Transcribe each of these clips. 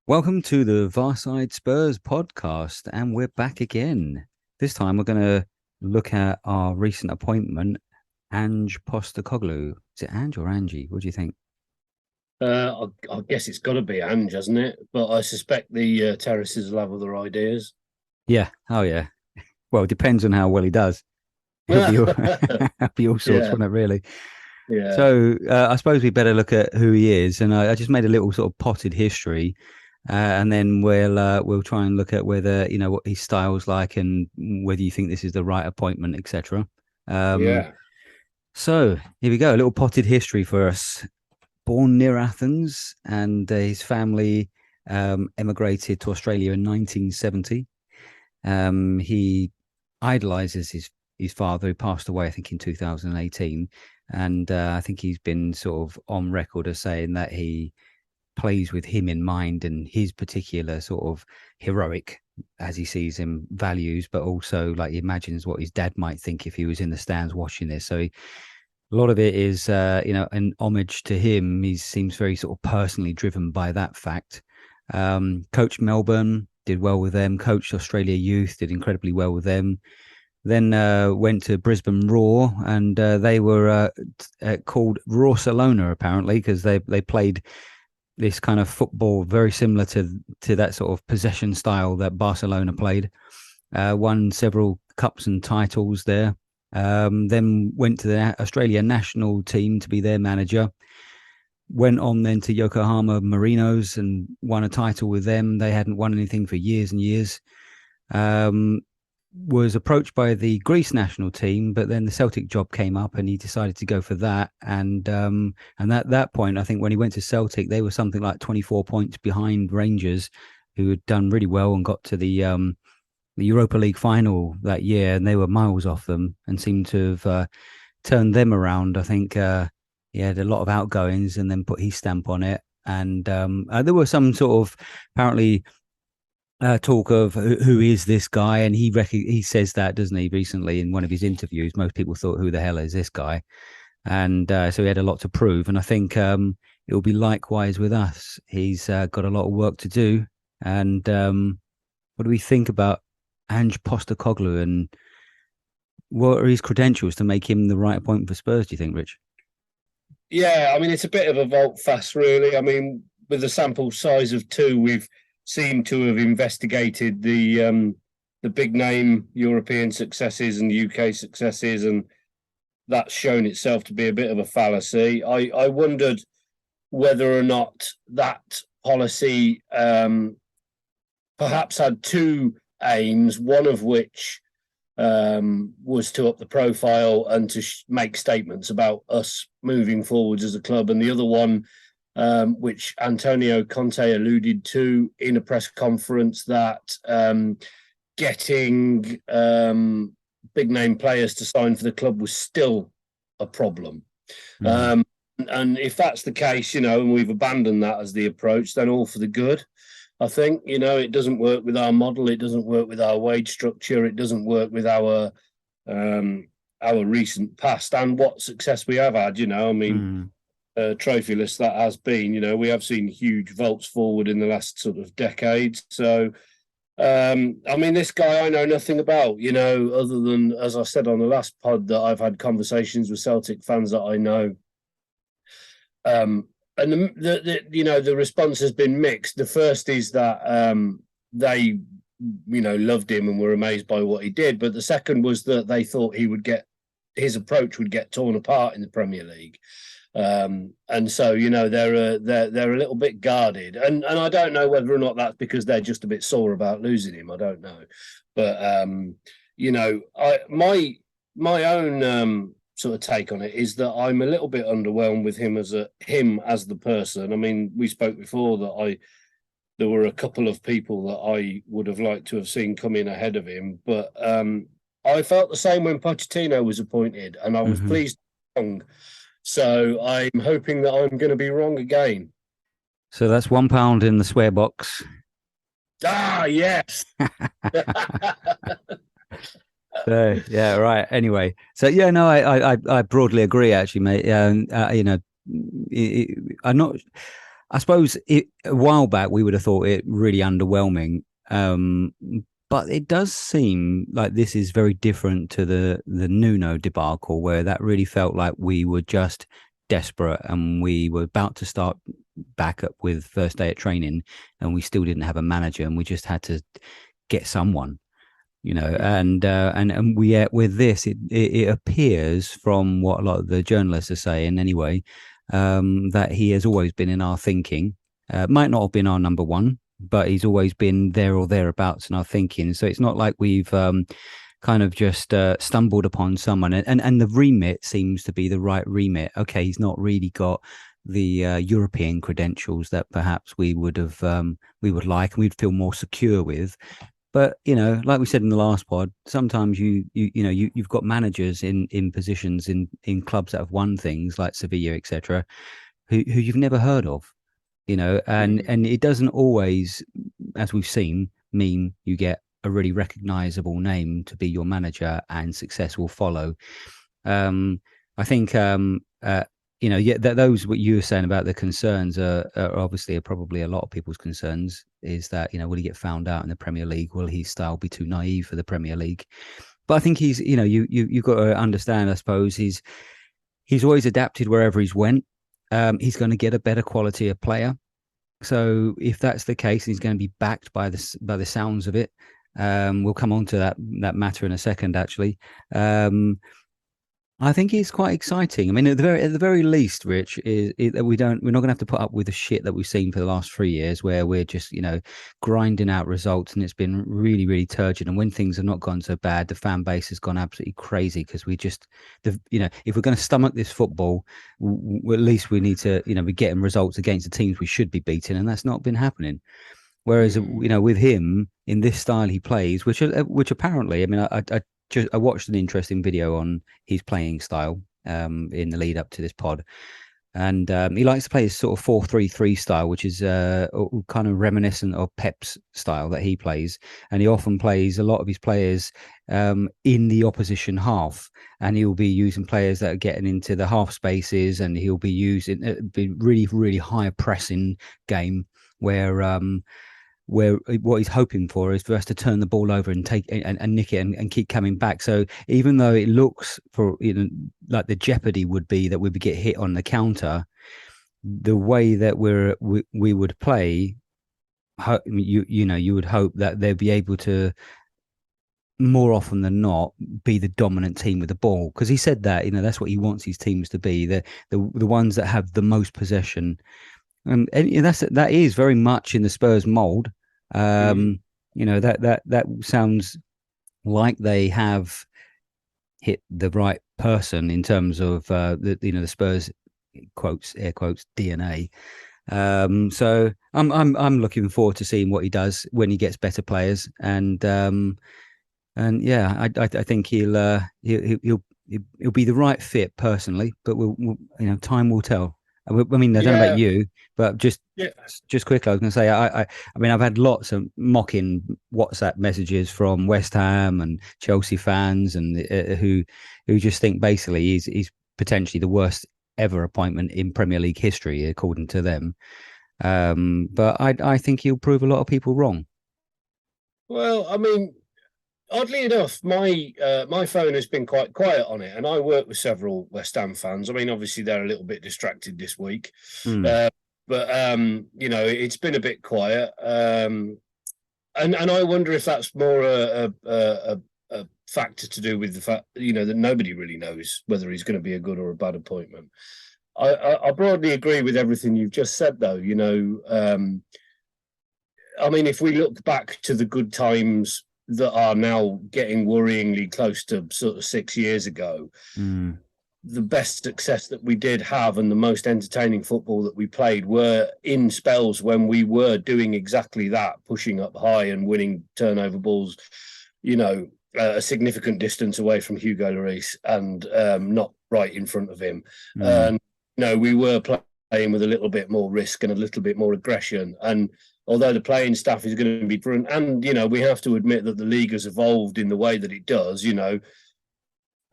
Welcome to the Varside Spurs podcast, and we're back again. This time we're going to look at our recent appointment, Ange Postecoglou. Is it Ange or Angie? What do you think? I guess it's got to be Ange, hasn't it? But I suspect the terraces will have other ideas. Yeah. Oh, yeah. Well, it depends on how well he does. He'll be all, he'll be all sorts, Yeah, won't it, really? yeah, So I suppose we better look at who he is. And I just made a little sort of potted history. And then we'll try and look at whether what his style's like and whether you think this is the right appointment, etc. Um, yeah. so here we go, a little potted history for us. Born near Athens, and his family emigrated to Australia in 1970. He idolizes his father, who passed away, I think, in 2018, and I think he's been sort of on record as saying that he plays with him in mind and his particular sort of heroic, as he sees him, values, but also like he imagines what his dad might think if he was in the stands watching this. So a lot of it is an homage to him. He seems very sort of personally driven by that fact. Coached Melbourne, did well with them. Coached Australia Youth, did incredibly well with them. Then went to Brisbane Roar, and they were called Rawsalona apparently because they played this kind of football very similar to that sort of possession style that Barcelona played. Won several cups and titles there. Then went to the Australia national team to be their manager. Went on then to Yokohama Marinos and won a title with them. They hadn't won anything for years and years. Was approached by the Greece national team, but then the Celtic job came up and he decided to go for that. And at that point, I think when he went to Celtic, they were something like 24 points behind Rangers, who had done really well and got to the Europa League final that year, and they were miles off them and seemed to have turned them around. I think he had a lot of outgoings and then put his stamp on it. And there were some sort of apparently talk of who is this guy, and he says that, doesn't he? Recently, in one of his interviews, most people thought, "Who the hell is this guy?" And so he had a lot to prove. And I think it will be likewise with us. He's got a lot of work to do. And what do we think about Ange Postecoglou, and what are his credentials to make him the right appointment for Spurs? Do you think, Rich? Yeah, I mean, it's a bit of a volte face, really. I mean, with a sample size of two, we've seemed to have investigated the big name European successes and UK successes, and that's shown itself to be a bit of a fallacy. I wondered whether or not that policy perhaps had two aims, one of which was to up the profile and to make statements about us moving forwards as a club, and the other one, which Antonio Conte alluded to in a press conference, that getting big name players to sign for the club was still a problem. Mm. And if that's the case, and we've abandoned that as the approach, then all for the good. I think, it doesn't work with our model. It doesn't work with our wage structure. It doesn't work with our recent past and what success we have had. I mean, Mm. trophyless that has been. We have seen huge vaults forward in the last sort of decade. So, I mean, this guy I know nothing about. Other than, as I said on the last pod, that I've had conversations with Celtic fans that I know. And the response has been mixed. The first is that they loved him and were amazed by what he did, but the second was that they thought his approach would get torn apart in the Premier League. And so they're a little bit guarded, and I don't know whether or not that's because they're just a bit sore about losing him. I don't know, but my own sort of take on it is that I'm a little bit underwhelmed with him as the person. I mean, we spoke before that there were a couple of people that I would have liked to have seen come in ahead of him, but I felt the same when Pochettino was appointed, and I was Mm-hmm. pleased wrong. So I'm hoping that I'm going to be wrong again. So that's £1 in the swear box. Ah, yes. So yeah, right. Anyway, so yeah, no, I broadly agree, actually, mate. I'm not. I suppose a while back we would have thought it really underwhelming. But it does seem like this is very different to the Nuno debacle, where that really felt like we were just desperate and we were about to start back up with first day at training, and we still didn't have a manager, and we just had to get someone, and we with this, it appears from what a lot of the journalists are saying anyway, that he has always been in our thinking. Might not have been our number one, but he's always been there or thereabouts in our thinking. So it's not like we've kind of just stumbled upon someone, and the remit seems to be the right remit. Okay, he's not really got the European credentials that perhaps we would like, and we'd feel more secure with. But like we said in the last pod, sometimes you've got managers in positions in clubs that have won things like Sevilla, etc., who you've never heard of, and it doesn't always, as we've seen, mean you get a really recognizable name to be your manager and success will follow. I think those what you were saying about the concerns are obviously probably a lot of people's concerns, is that will he get found out in the Premier League? Will his style be too naive for the Premier League? But I think he's you've got to understand, I suppose, he's always adapted wherever he's went. He's going to get a better quality of player. So if that's the case, he's going to be backed by the sounds of it. We'll come on to that matter in a second, actually. I think it's quite exciting. I mean, at the very least, Rich, is that we're not going to have to put up with the shit that we've seen for the last 3 years, where we're just grinding out results, and it's been really, really turgid. And when things have not gone so bad, the fan base has gone absolutely crazy, because we just if we're going to stomach this football, at least we need to be getting results against the teams we should be beating, and that's not been happening. Whereas with him in this style he plays, which apparently, I mean, I watched an interesting video on his playing style in the lead up to this pod, and he likes to play his sort of 4-3-3 style, which is kind of reminiscent of Pep's style that he plays, and he often plays a lot of his players in the opposition half, and he'll be using players that are getting into the half spaces, and he'll be using really, really high pressing game where what he's hoping for is for us to turn the ball over and take and nick it and keep coming back. So even though it looks for like the jeopardy would be that we would get hit on the counter, the way that we would play, you would hope that they'd be able to, more often than not, be the dominant team with the ball, because he said that that's what he wants his teams to be, the ones that have the most possession. And that is very much in the Spurs mold. That sounds like they have hit the right person in terms of the Spurs air quotes DNA. So I'm looking forward to seeing what he does when he gets better players, and yeah, I think he'll be the right fit personally, but we'll time will tell. I mean, I don't know about you, but just quickly, I was going to say, I mean, I've had lots of mocking WhatsApp messages from West Ham and Chelsea fans, and who just think basically he's potentially the worst ever appointment in Premier League history, according to them. But I think he'll prove a lot of people wrong. Well, I mean, oddly enough, my phone has been quite quiet on it, and I work with several West Ham fans. I mean, obviously they're a little bit distracted this week, but it's been a bit quiet, and I wonder if that's more a factor to do with the fact that nobody really knows whether he's going to be a good or a bad appointment. I broadly agree with everything you've just said, though. I mean, if we look back to the good times that are now getting worryingly close to sort of 6 years ago, the best success that we did have and the most entertaining football that we played were in spells when we were doing exactly that, pushing up high and winning turnover balls, a significant distance away from Hugo Lloris and not right in front of him. We were playing with a little bit more risk and a little bit more aggression. And although the playing staff is going to be different, and we have to admit that the league has evolved in the way that it does.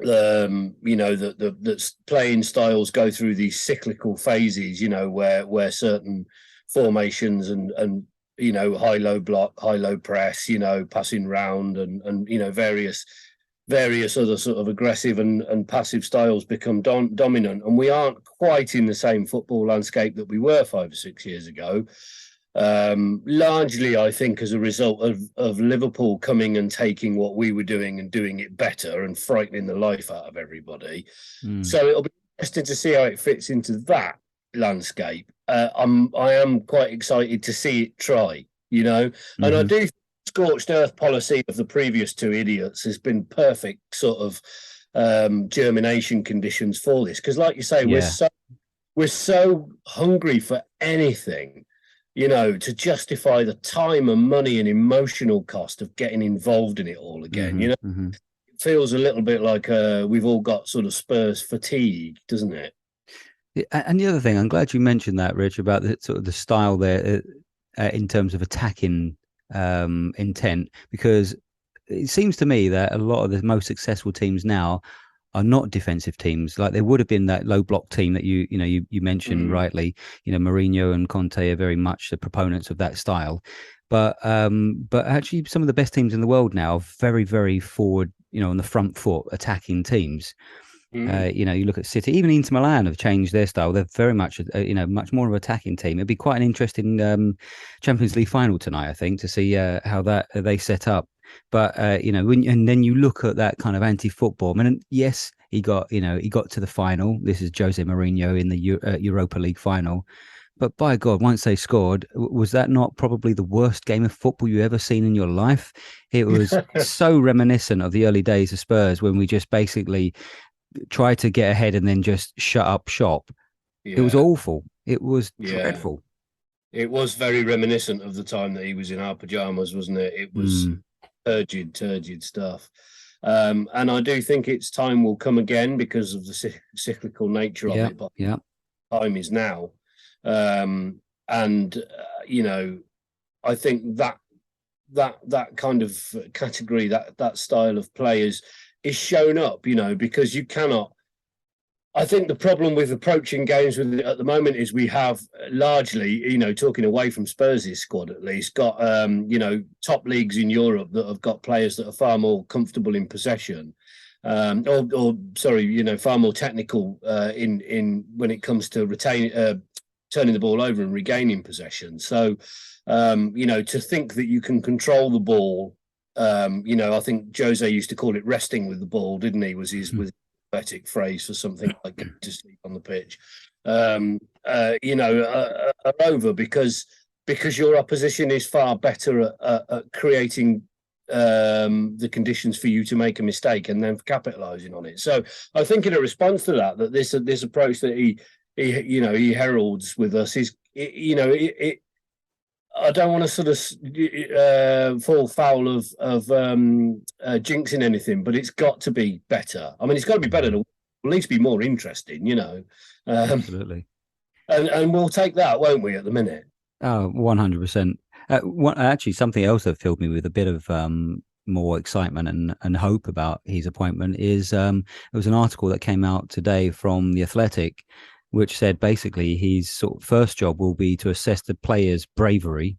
The playing styles go through these cyclical phases. Where certain formations and high low block, high low press, passing round and various other sort of aggressive and passive styles become dominant, and we aren't quite in the same football landscape that we were 5 or 6 years ago. Largely, I think, as a result of Liverpool coming and taking what we were doing and doing it better and frightening the life out of everybody. So it'll be interesting to see how it fits into that landscape. I am quite excited to see it try, and I do think scorched earth policy of the previous two idiots has been perfect sort of germination conditions for this, because like you say, we're so hungry for anything, to justify the time and money and emotional cost of getting involved in it all again. It feels a little bit like we've all got sort of Spurs fatigue, doesn't it? And the other thing, I'm glad you mentioned that, Rich, about the sort of the style there in terms of attacking intent, because it seems to me that a lot of the most successful teams now are not defensive teams. Like there would have been that low block team that you mentioned rightly. Mourinho and Conte are very much the proponents of that style, but actually some of the best teams in the world now are very, very forward, on the front foot attacking teams. You look at City, even Inter Milan have changed their style. They're very much, much more of an attacking team. It'd be quite an interesting Champions League final tonight, I think, to see how that they set up. But and then you look at that kind of anti-football. I mean, yes, he got to the final. This is Jose Mourinho in the Europa League final. But by God, once they scored, was that not probably the worst game of football you ever seen in your life? It was so reminiscent of the early days of Spurs when we just basically tried to get ahead and then just shut up shop. It was awful. It was dreadful. It was very reminiscent of the time that he was in our pajamas, wasn't it? It was turgid stuff. And I do think its time will come again because of the cyclical nature of it. But time is now. I think that kind of category, that style of players is shown up, because you cannot. I think the problem with approaching games with it at the moment is we have largely, talking away from Spurs' squad at least, got top leagues in Europe that have got players that are far more comfortable in possession, far more technical in when it comes to turning the ball over and regaining possession. So, to think that you can control the ball. I think Jose used to call it resting with the ball, didn't he? Was his poetic phrase for something like getting to sleep on the pitch. Are over because your opposition is far better at creating the conditions for you to make a mistake and then capitalising on it. So I think in a response to that this approach that he heralds with us is I don't want to sort of fall foul of jinxing anything, but it's got to be better. I mean, it's got to be better to at least be more interesting, Absolutely. And we'll take that, won't we, at the minute? Oh, 100%. Actually, something else that filled me with a bit of more excitement and hope about his appointment is there was an article that came out today from The Athletic, which said basically his sort of first job will be to assess the players' bravery,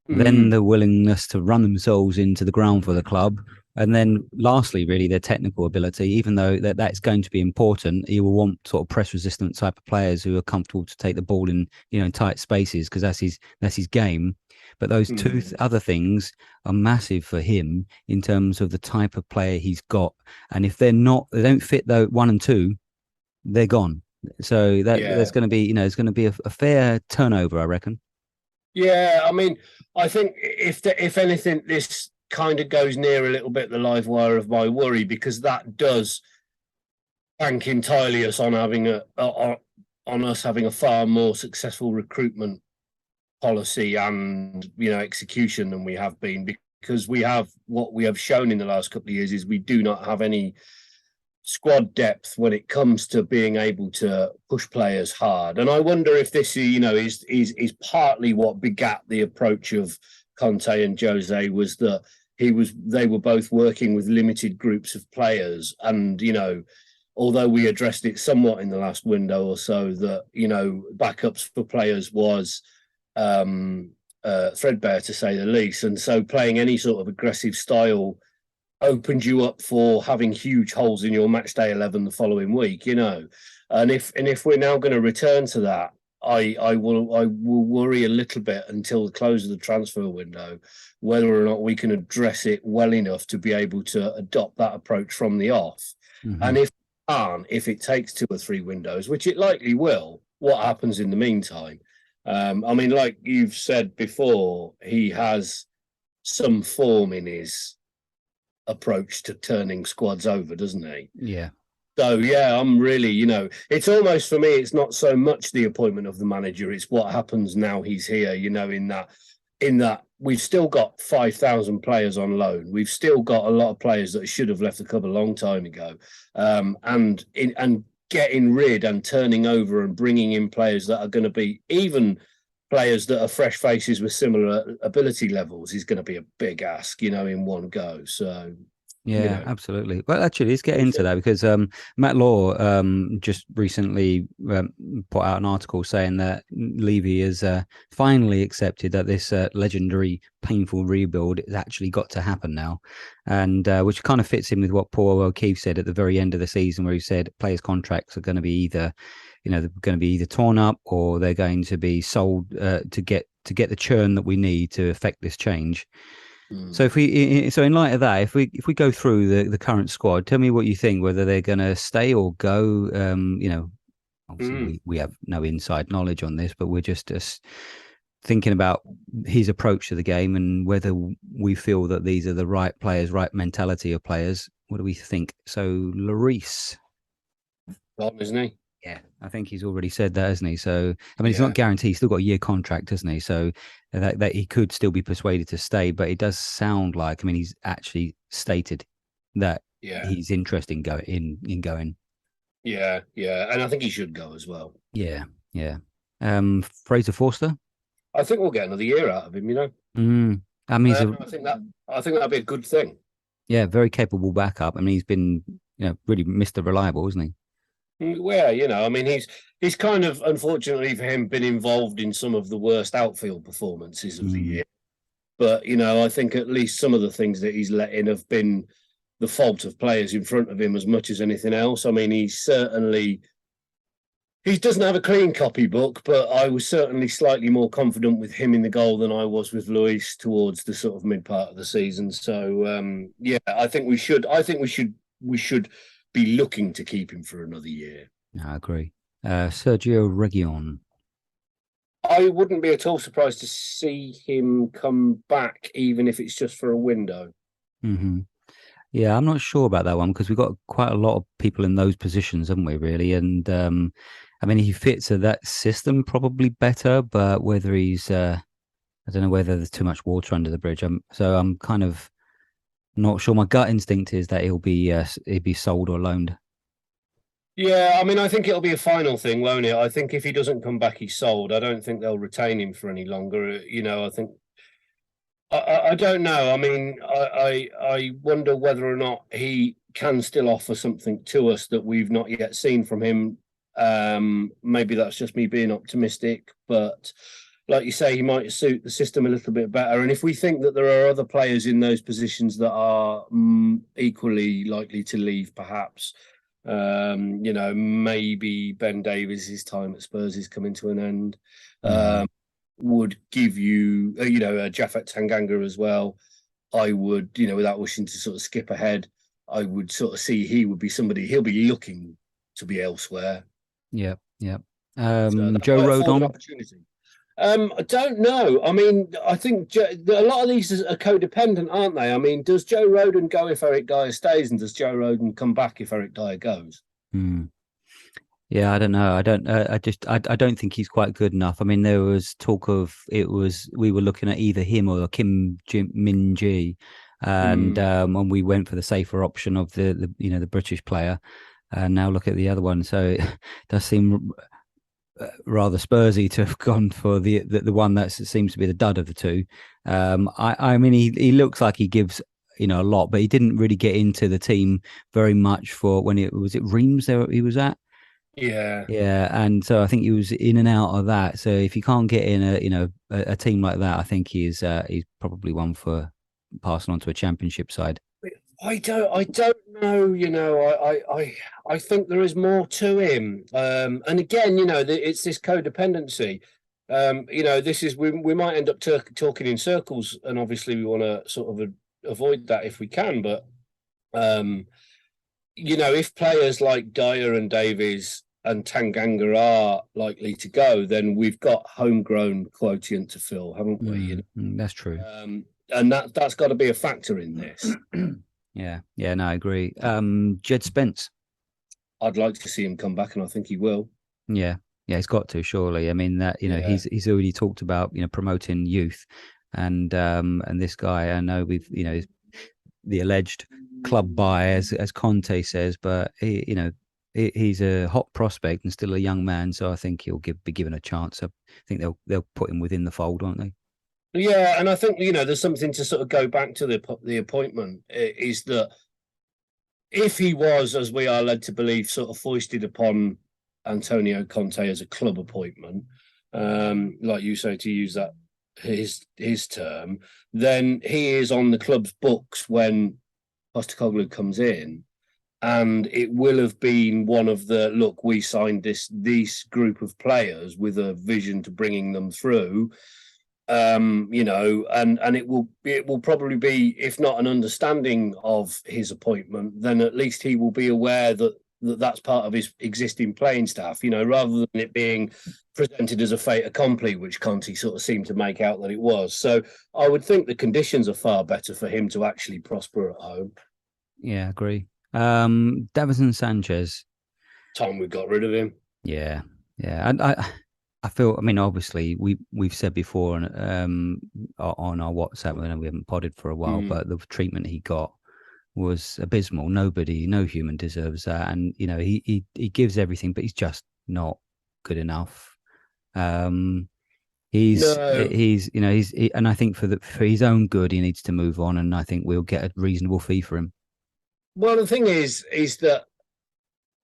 then the willingness to run themselves into the ground for the club, and then lastly, really, their technical ability. Even though that's going to be important, he will want sort of press-resistant type of players who are comfortable to take the ball in tight spaces, because that's his game. But those two other things are massive for him in terms of the type of player he's got. And if they don't fit though 1 and 2, they're gone. So there's going to be, it's going to be a fair turnover, I reckon. Yeah, I mean, I think if anything, this kind of goes near a little bit the live wire of my worry, because that does bank entirely us on us having a far more successful recruitment policy and execution than we have been, because what we have shown in the last couple of years is we do not have any squad depth when it comes to being able to push players hard. And I wonder if this is partly what begat the approach of Conte and Jose, was that they were both working with limited groups of players. And although we addressed it somewhat in the last window or so, that backups for players was threadbare, to say the least. And so playing any sort of aggressive style opened you up for having huge holes in your match day 11 the following week, And if we're now going to return to that, I will worry a little bit until the close of the transfer window whether or not we can address it well enough to be able to adopt that approach from the off. Mm-hmm. And if it takes 2 or 3 windows, which it likely will, what happens in the meantime? I mean, like you've said before, he has some form in his approach to turning squads over, doesn't he? Yeah. So yeah, I'm really, it's almost for me, it's not so much the appointment of the manager, it's what happens now he's here, in that we've still got 5,000 players on loan. We've still got a lot of players that should have left the club a long time ago. And getting rid and turning over and bringing in players that are going to be even players that are fresh faces with similar ability levels is going to be a big ask, in one go. So yeah, absolutely. Well, actually, let's get into that because Matt Law just recently put out an article saying that Levy has finally accepted that this legendary, painful rebuild has actually got to happen now, and which kind of fits in with what Paul O'Keefe said at the very end of the season, where he said players' contracts are going to be either, they're going to be either torn up or they're going to be sold to get the churn that we need to affect this change. So in light of that, if we go through the current squad, tell me what you think, whether they're going to stay or go. Obviously we have no inside knowledge on this, but we're just thinking about his approach to the game and whether we feel that these are the right players, right mentality of players. What do we think? So Lloris, isn't he? Yeah, I think he's already said that, hasn't he? So, I mean, it's not guaranteed. He's still got a year contract, hasn't he? So that he could still be persuaded to stay. But it does sound like, I mean, he's actually stated that he's interested in going. Yeah, and I think he should go as well. Yeah. Fraser Forster. I think we'll get another year out of him. I mean, I think that'd be a good thing. Yeah, very capable backup. I mean, he's been really Mr. Reliable, isn't he? Well, I mean, he's kind of, unfortunately for him, been involved in some of the worst outfield performances of the year. But, I think at least some of the things that he's let in have been the fault of players in front of him as much as anything else. I mean, he doesn't have a clean copybook, but I was certainly slightly more confident with him in the goal than I was with Luis towards the sort of mid part of the season. So, I think we should be looking to keep him for another year. I agree. Sergio Reguilon. I wouldn't be at all surprised to see him come back, even if it's just for a window. Mm-hmm. Yeah, I'm not sure about that one because we've got quite a lot of people in those positions, haven't we, really? And I mean, he fits that system probably better, but whether he's, I don't know whether there's too much water under the bridge. So I'm kind of not sure. My gut instinct is that he'll be sold or loaned. Yeah, I mean, I think it'll be a final thing, won't it? I think if he doesn't come back, he's sold. I don't think they'll retain him for any longer. I think I don't know. I mean, I wonder whether or not he can still offer something to us that we've not yet seen from him. Maybe that's just me being optimistic, but like you say, he might suit the system a little bit better. And if we think that there are other players in those positions that are equally likely to leave, perhaps, maybe Ben Davies' time at Spurs is coming to an end, would give you, Japhet Tanganga as well. I would, without wishing to sort of skip ahead, I would sort of see he would be somebody, he'll be looking to be elsewhere. Yeah. Joe Rodon. I don't know. I mean, I think a lot of these are codependent, aren't they? I mean, does Joe Rodon go if Eric Dyer stays, and does Joe Rodon come back if Eric Dyer goes? Yeah, I don't know. I don't think he's quite good enough. I mean, there was talk of we were looking at either him or Kim Min Ji, and we went for the safer option of the British player, and now look at the other one. So it does seem rather Spursy to have gone for the one that seems to be the dud of the two. I mean, he looks like he gives a lot, but he didn't really get into the team very much for when it was Reims there he was at. Yeah. Yeah, and so I think he was in and out of that. So if you can't get in a team like that, I think he's probably one for passing on to a championship side. I don't know. I think there is more to him. And again, it's this codependency. This is we might end up talking in circles, and obviously we want to sort of avoid that if we can. But um, if players like Dyer and Davies and Tanganga are likely to go, then we've got homegrown quotient to fill, haven't we? That's true. And that's got to be a factor in this. Yeah, no, I agree. Jed Spence. I'd like to see him come back, and I think he will. Yeah, he's got to surely. I mean that Yeah. he's already talked about promoting youth, and this guy I know with the alleged club buy as Conte says, but he's a hot prospect and still a young man, so I think he'll be given a chance. I think they'll put him within the fold, won't they? Yeah, and I think there's something to sort of go back to the appointment is that if he was, as we are led to believe, sort of foisted upon Antonio Conte as a club appointment, like you say, to use that his term, then he is on the club's books when Postecoglou comes in, and it will have been one of the look. We signed this group of players with a vision to bringing them through. And it will probably be, if not an understanding of his appointment, then at least he will be aware that's part of his existing playing staff, rather than it being presented as a fait accompli, which Conte sort of seemed to make out that it was. So I would think the conditions are far better for him to actually prosper at home. Yeah, I agree. Davison Sanchez. Time we got rid of him. Yeah. I feel. I mean, obviously, we've said before on our WhatsApp, and we haven't podded for a while, but the treatment he got was abysmal. No human deserves that, and he gives everything, but he's just not good enough. And I think for his own good, he needs to move on, and I think we'll get a reasonable fee for him. Well, the thing is that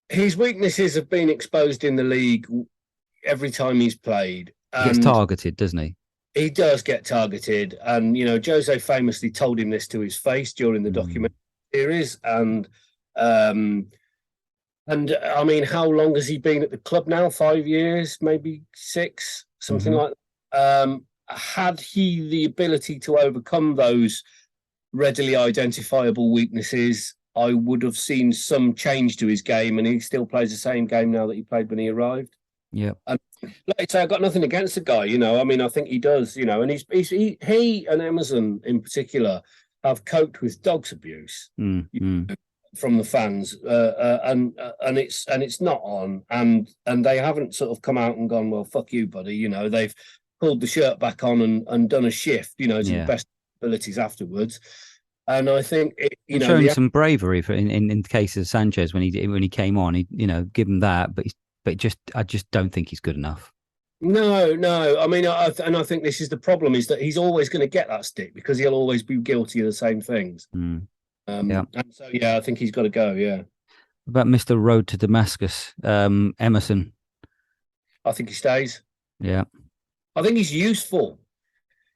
his weaknesses have been exposed in the league every time he's played. He gets targeted, doesn't he? He does get targeted. And, Jose famously told him this to his face during the documentary series. And I mean, how long has he been at the club now? 5 years, maybe 6, something like that. Had he the ability to overcome those readily identifiable weaknesses, I would have seen some change to his game, and he still plays the same game now that he played when he arrived. Yeah. And like I say, I've got nothing against the guy, I mean, I think he does, and he and Emerson in particular have coped with dogs abuse from the fans, and it's not on, and they haven't sort of come out and gone, well, fuck you, buddy. They've pulled the shirt back on and done a shift, to the best abilities afterwards. And I think showing some bravery in the case of Sanchez when he came on, he give him that, but I just don't think he's good enough. No. I mean, I think this is the problem: is that he's always going to get that stick because he'll always be guilty of the same things. And so I think he's got to go. Yeah. About Mr. Road to Damascus, Emerson. I think he stays. Yeah. I think he's useful.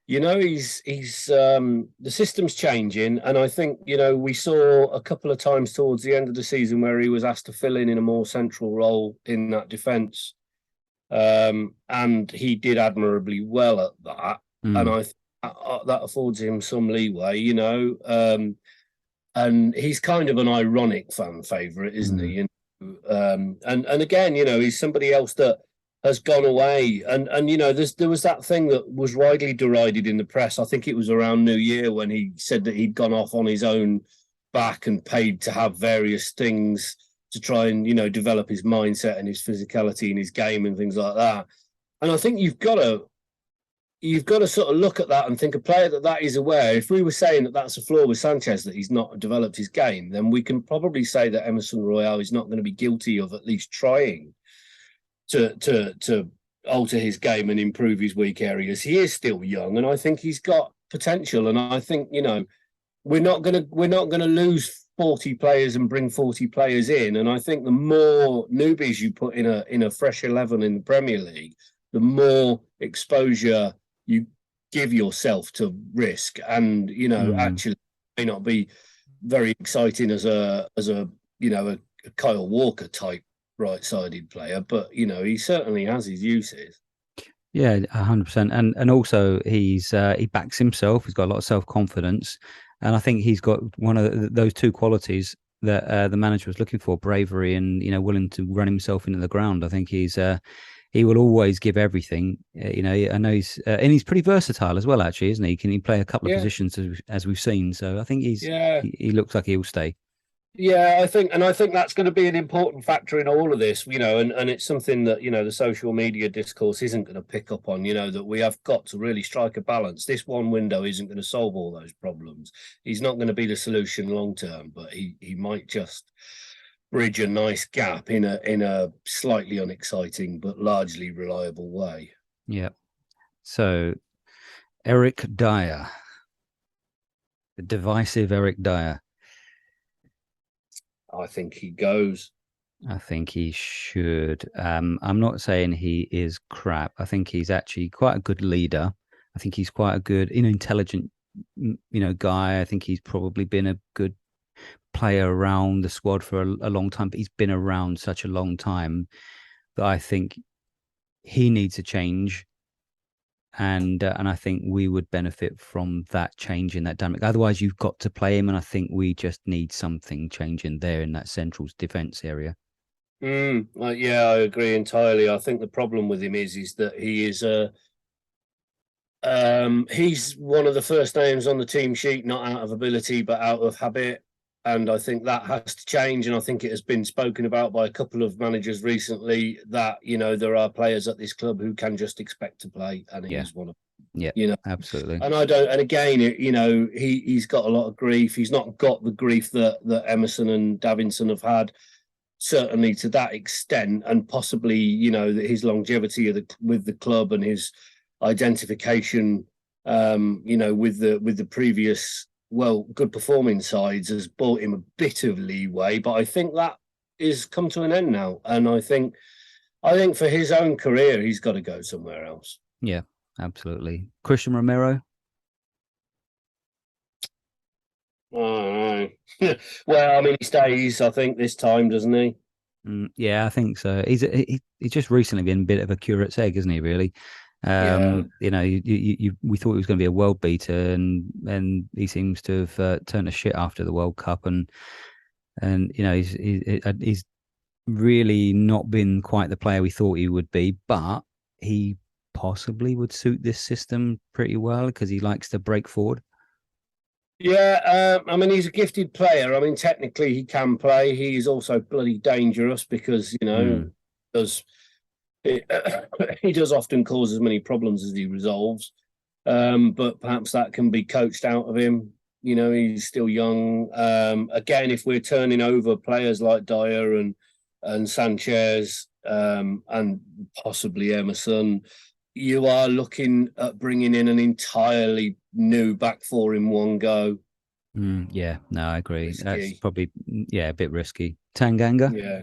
He's the system's changing, and I think we saw a couple of times towards the end of the season where he was asked to fill in a more central role in that defence, and he did admirably well at that, and I think that affords him some leeway, and he's kind of an ironic fan favourite, isn't he? And again, he's somebody else that has gone away, and there was that thing that was widely derided in the press. I think it was around New Year when he said that he'd gone off on his own back and paid to have various things to try and develop his mindset and his physicality and his game and things like that. And I think you've got to sort of look at that and think a player that is aware. If we were saying that that's a flaw with Sanchez, that he's not developed his game, then we can probably say that Emerson Royale is not going to be guilty of at least trying to alter his game and improve his weak areas. He is still young, and I think he's got potential. And I think we're not going to lose 40 players and bring 40 players in. And I think the more newbies you put in a fresh 11 in the Premier League, the more exposure you give yourself to risk. And, actually it may not be very exciting as a a Kyle Walker type right-sided player, but he certainly has his uses. Yeah, 100%. And also he backs himself. He's got a lot of self-confidence, and I think he's got one of those two qualities that the manager was looking for: bravery and willing to run himself into the ground. I think he will always give everything. I know and he's pretty versatile as well, actually, isn't he? Can he play a couple of positions as we've seen? So I think he looks like he'll stay. Yeah, I think that's going to be an important factor in all of this, and it's something that, the social media discourse isn't going to pick up on, that we have got to really strike a balance. This one window isn't going to solve all those problems. He's not going to be the solution long term, but he might just bridge a nice gap in a slightly unexciting but largely reliable way. Yeah. So Eric Dyer, the divisive Eric Dyer. I think he goes. I think he should. I'm not saying he is crap. I think he's actually quite a good leader. I think he's quite a good, intelligent, guy. I think he's probably been a good player around the squad for a long time, but he's been around such a long time that I think he needs a change. And I think we would benefit from that change in that dynamic. Otherwise, you've got to play him, and I think we just need something changing there in that central defence area. Yeah, I agree entirely. I think the problem with him is that he is he's one of the first names on the team sheet, not out of ability but out of habit. And I think that has to change. And I think it has been spoken about by a couple of managers recently that, there are players at this club who can just expect to play. And he's one of them. Yeah, absolutely. And and again, he's got a lot of grief. He's not got the grief that Emerson and Davinson have had, certainly to that extent. And possibly, his longevity with the club and his identification, with the previous good performing sides has bought him a bit of leeway, but I think that is come to an end now. And I think for his own career, he's got to go somewhere else. Yeah, absolutely. Christian Romero. Oh, no. Well, I mean, he stays, I think, this time, doesn't he? Yeah, I think so. He's just recently been a bit of a curate's egg, isn't he, really? We thought he was going to be a world beater, and he seems to have turned to shit after the World Cup, and he's really not been quite the player we thought he would be, but he possibly would suit this system pretty well because he likes to break forward. Yeah, I mean, he's a gifted player. I mean, technically he can play. He's also bloody dangerous because he does often cause as many problems as he resolves. But perhaps that can be coached out of him. He's still young. Again, if we're turning over players like Dyer and Sanchez and possibly Emerson, you are looking at bringing in an entirely new back four in one go. Yeah, no, I agree. Risky. That's probably a bit risky. Tanganga. Yeah.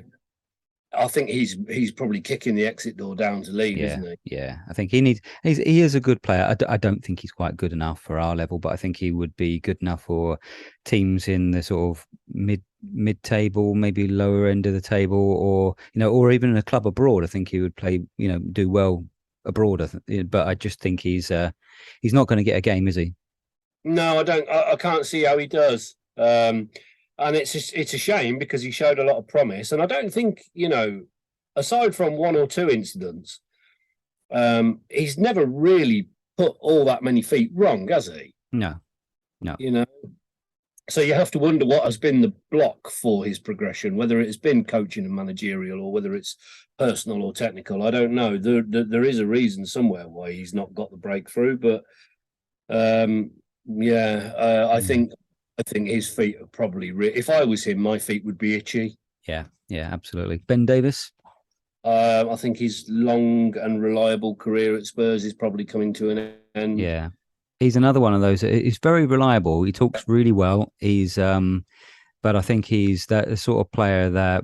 I think he's probably kicking the exit door down to leave, isn't he? Yeah, I think he is a good player. I don't think he's quite good enough for our level, but I think he would be good enough for teams in the sort of mid table, maybe lower end of the table, or even in a club abroad. I think he would play, do well abroad. But I just think he's not going to get a game, is he? No, I don't. I can't see how he does. And it's a shame because he showed a lot of promise. And I don't think, aside from one or two incidents, he's never really put all that many feet wrong, has he? No. So you have to wonder what has been the block for his progression, whether it's been coaching and managerial or whether it's personal or technical. I don't know. There is a reason somewhere why he's not got the breakthrough. But, I think his feet are probably. If I was him, my feet would be itchy. Yeah, absolutely. Ben Davies. I think his long and reliable career at Spurs is probably coming to an end. Yeah, he's another one of those. He's very reliable. He talks really well. He's but I think he's that sort of player that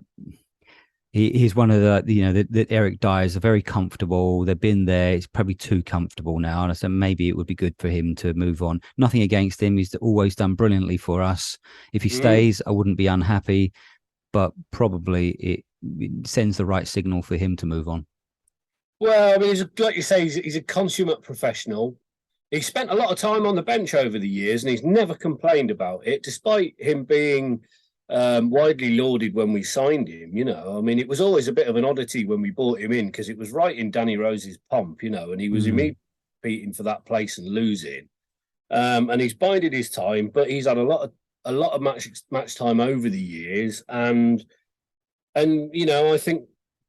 he's one of the Eric Dyers are very comfortable. They've been there. It's probably too comfortable now. And I said maybe it would be good for him to move on. Nothing against him. He's always done brilliantly for us. If he stays, I wouldn't be unhappy, but probably it sends the right signal for him to move on. Well, I mean, like you say, he's a consummate professional. He spent a lot of time on the bench over the years, and he's never complained about it, despite him being widely lauded when we signed him. You know, I mean, it was always a bit of an oddity when we bought him in because it was right in Danny Rose's pomp, you know, and he was immediately competing for that place and losing. And he's bided his time, but he's had a lot of match time over the years, and you know, I think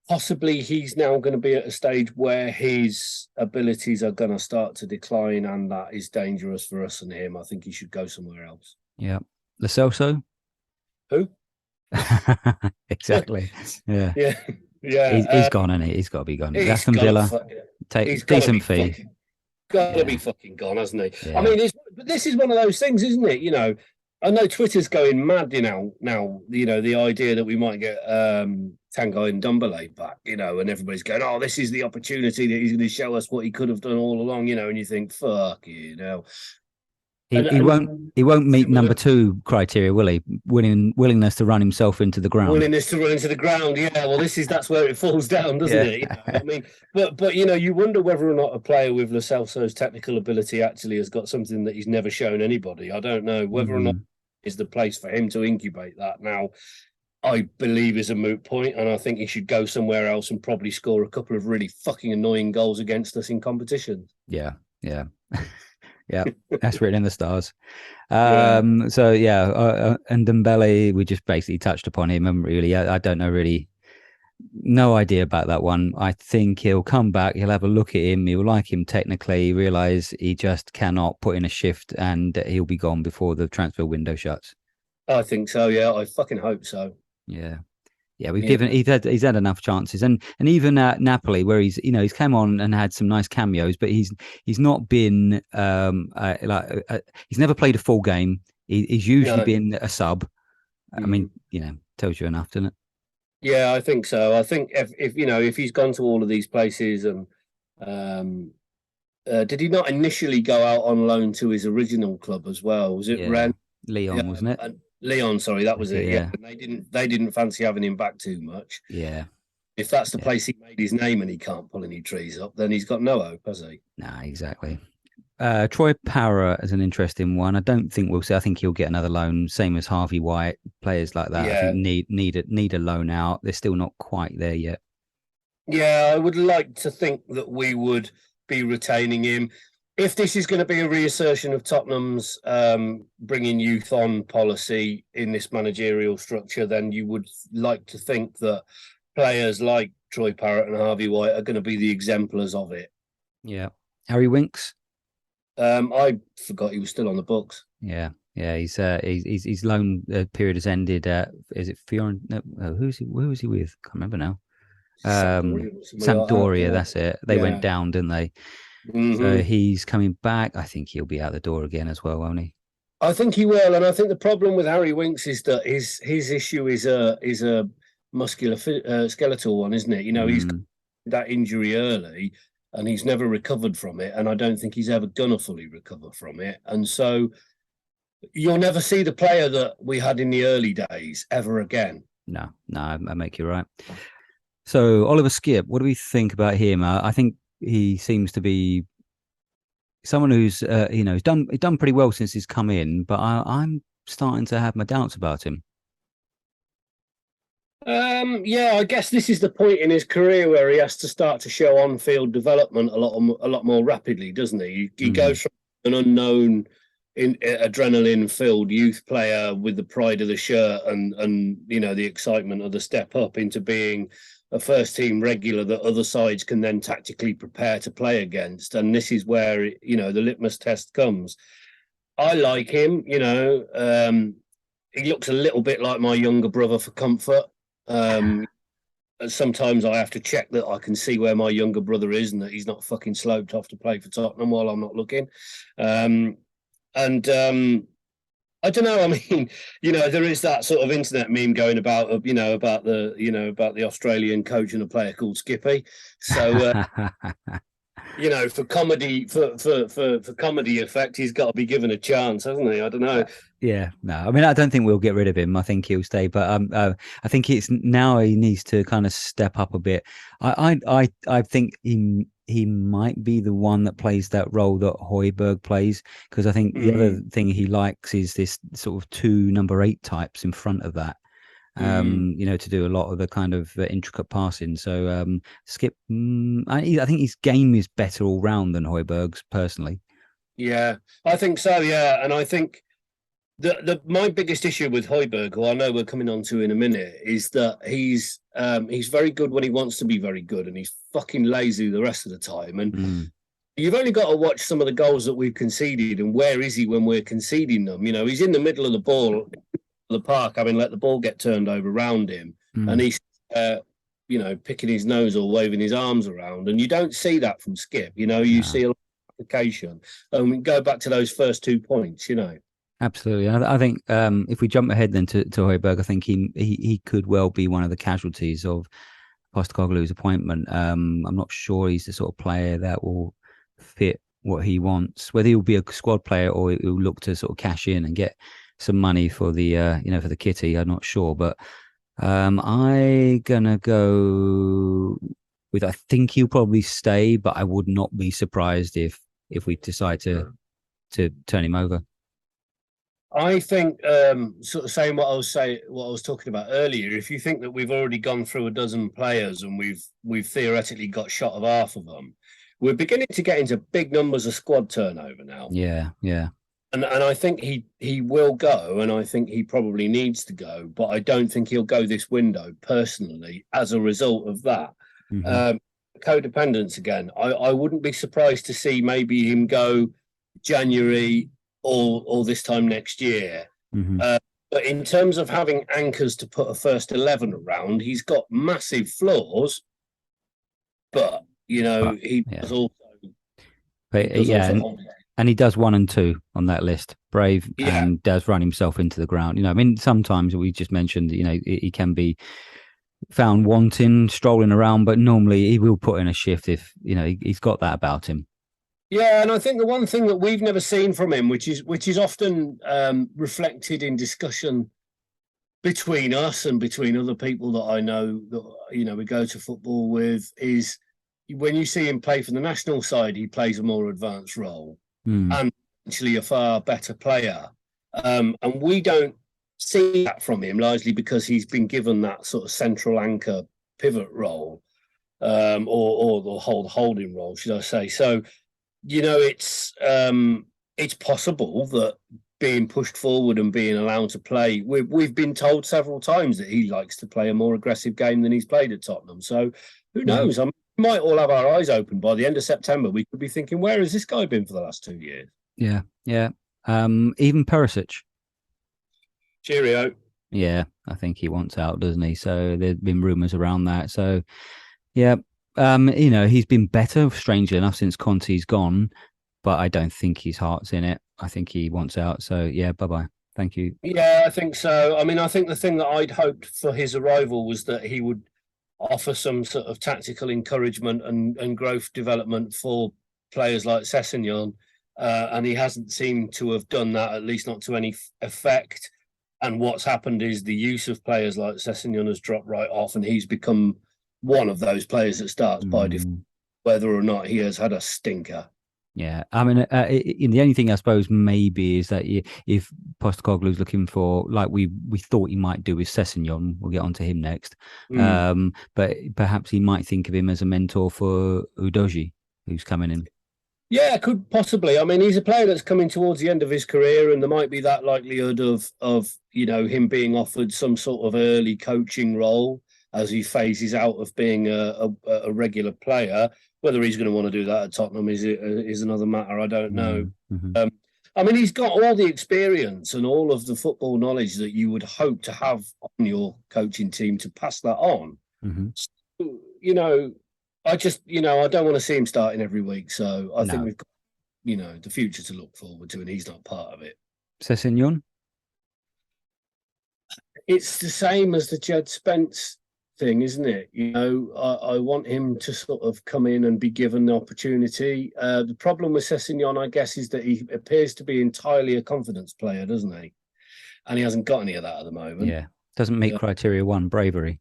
possibly he's now going to be at a stage where his abilities are going to start to decline, and that is dangerous for us and him. I think he should go somewhere else. Yeah. Lo Celso? Who? Exactly. Yeah. Yeah. He's gone, isn't he? He's got to be gone. Aston Villa, take decent fee. Got to be fucking gone, hasn't he? Yeah. I mean, this is one of those things, isn't it? You know, I know Twitter's going mad, you know, now, you know, the idea that we might get Tanguy and Ndombele back, you know, and everybody's going, oh, this is the opportunity that he's going to show us what he could have done all along, you know, and you think, fuck, you know. He won't meet number 2 criteria, will he? Willingness to run himself into the ground. Willingness to run into the ground, yeah. Well, that's where it falls down, doesn't it? You know? I mean, but you know, you wonder whether or not a player with Lo Celso's technical ability actually has got something that he's never shown anybody. I don't know whether or not is the place for him to incubate that now. I believe is a moot point, and I think he should go somewhere else and probably score a couple of really fucking annoying goals against us in competition. Yeah. Yeah, that's written in the stars. And Ndombele, we just basically touched upon him, and really, I don't know, really, no idea about that one. I think he'll come back, he'll have a look at him, he'll like him technically, realize he just cannot put in a shift, and he'll be gone before the transfer window shuts. I think so, yeah. I fucking hope so. Yeah, he's had enough chances, and even at Napoli, where he's come on and had some nice cameos, but he's not been he's never played a full game. He's usually been a sub. I mean, you know, tells you enough, doesn't it? Yeah, I think so. I think if he's gone to all of these places, and did he not initially go out on loan to his original club as well? Was it Rennes? Leon, wasn't it? Leon, sorry, that was it. Yeah, and they didn't fancy having him back too much. Yeah, if that's the place he made his name and he can't pull any trees up, then he's got no hope, has he? Nah, exactly. Troy Parra is an interesting one. I don't think we'll see. I think he'll get another loan, same as Harvey White. Players like that, I think need a loan out. They're still not quite there yet. Yeah, I would like to think that we would be retaining him. If this is going to be a reassertion of Tottenham's bringing youth on policy in this managerial structure, then you would like to think that players like Troy Parrott and Harvey White are going to be the exemplars of it. Yeah. Harry Winks? I forgot he was still on the books. Yeah. His loan period has ended. Is it Fiorentina? No, who was he with? Can't remember now. Sampdoria, that's it. They went down, didn't they? Mm-hmm. So he's coming back. I think he'll be out the door again as well, won't he? I think he will, and I think the problem with Harry Winks is that his issue is a muscular skeletal one, isn't it? You know, he's got that injury early, and he's never recovered from it, and I don't think he's ever gonna fully recover from it, and so you'll never see the player that we had in the early days ever again. No, I make you right. So Oliver Skipp, what do we think about him? I think he seems to be someone who's he's done pretty well since he's come in, but I'm starting to have my doubts about him. I guess this is the point in his career where he has to start to show on-field development a lot more rapidly, doesn't he? He goes from an unknown, adrenaline-filled youth player with the pride of the shirt and the excitement of the step up into being a first-team regular that other sides can then tactically prepare to play against. And this is where, the litmus test comes. I like him, he looks a little bit like my younger brother for comfort. Sometimes I have to check that I can see where my younger brother is and that he's not fucking sloped off to play for Tottenham while I'm not looking. I don't know. I mean, there is that sort of internet meme going about, about the Australian coach and a player called Skippy. So, for comedy, for comedy effect, he's got to be given a chance, hasn't he? I don't know. Yeah, no, I mean, I don't think we'll get rid of him. I think he'll stay, but I think it's now he needs to kind of step up a bit. I think he might be the one that plays that role that Højbjerg plays, because I think the other thing he likes is this sort of two number 8 types in front of that. To do a lot of the kind of intricate passing. So Skip, I think his game is better all round than Højbjerg's personally. Yeah, I think so. Yeah, and I think my biggest issue with Højbjerg, who I know we're coming on to in a minute, is that he's very good when he wants to be very good, and he's fucking lazy the rest of the time. And you've only got to watch some of the goals that we've conceded, and where is he when we're conceding them? He's in the middle of the ball, the park, having let the ball get turned over around him, and he's picking his nose or waving his arms around, and you don't see that from Skip. You see a lot of application, and we go back to those first 2 points. Absolutely. I think if we jump ahead then to Højbjerg, I think he could well be one of the casualties of Postecoglou's appointment. I'm not sure he's the sort of player that will fit what he wants, whether he'll be a squad player or he'll look to sort of cash in and get some money for the for the kitty. I'm not sure, but I'm gonna go with, I think he'll probably stay, but I would not be surprised if we decide to turn him over. I think, sort of saying what I was talking about earlier. If you think that we've already gone through a dozen players and we've theoretically got shot of half of them, we're beginning to get into big numbers of squad turnover now. Yeah. And I think he will go, and I think he probably needs to go, but I don't think he'll go this window personally as a result of that. Codependence again. I wouldn't be surprised to see maybe him go January or this time next year. But in terms of having anchors to put a first 11 around, he's got massive flaws, but he does also. But and he does 1 and 2 on that list, brave, and does run himself into the ground. I mean, sometimes we just mentioned, he can be found wanting, strolling around, but normally he will put in a shift if he's got that about him. Yeah, and I think the one thing that we've never seen from him, which is often reflected in discussion between us and between other people that I know that we go to football with, is when you see him play for the national side, he plays a more advanced role and actually a far better player. And we don't see that from him, largely because he's been given that sort of central anchor pivot role, or the holding role, should I say? So. It's possible that being pushed forward and being allowed to play, we've been told several times that he likes to play a more aggressive game than he's played at Tottenham. So who knows? I mean, we might all have our eyes open by the end of September. We could be thinking, where has this guy been for the last 2 years? Yeah. Even Perisic. Cheerio. Yeah, I think he wants out, doesn't he? So there's been rumours around that. So yeah. He's been better, strangely enough, since Conte's gone, but I don't think his heart's in it. I think he wants out. So, yeah, bye-bye. Thank you. Yeah, I think so. I mean, I think the thing that I'd hoped for his arrival was that he would offer some sort of tactical encouragement and growth development for players like Sessegnon, and he hasn't seemed to have done that, at least not to any effect. And what's happened is the use of players like Sessegnon has dropped right off, and he's become one of those players that starts by default, whether or not he has had a stinker. Yeah, I mean, the only thing I suppose maybe is that if Postecoglou's looking for, like we thought he might do with Sessegnon, we'll get onto him next. But perhaps he might think of him as a mentor for Udogie, who's coming in. Yeah, could possibly. I mean, he's a player that's coming towards the end of his career, and there might be that likelihood of him being offered some sort of early coaching role as he phases out of being a regular player. Whether he's going to want to do that at Tottenham is another matter. I don't know. I mean, he's got all the experience and all of the football knowledge that you would hope to have on your coaching team to pass that on. So, I just, I don't want to see him starting every week. So I think we've got, the future to look forward to, and he's not part of it. Sessegnon? it's the same as the Jed Spence thing, isn't it? You know, I want him to sort of come in and be given the opportunity. The problem with Sessegnon, I guess, is that he appears to be entirely a confidence player, doesn't he? And he hasn't got any of that at the moment. Yeah, doesn't meet criteria one, bravery.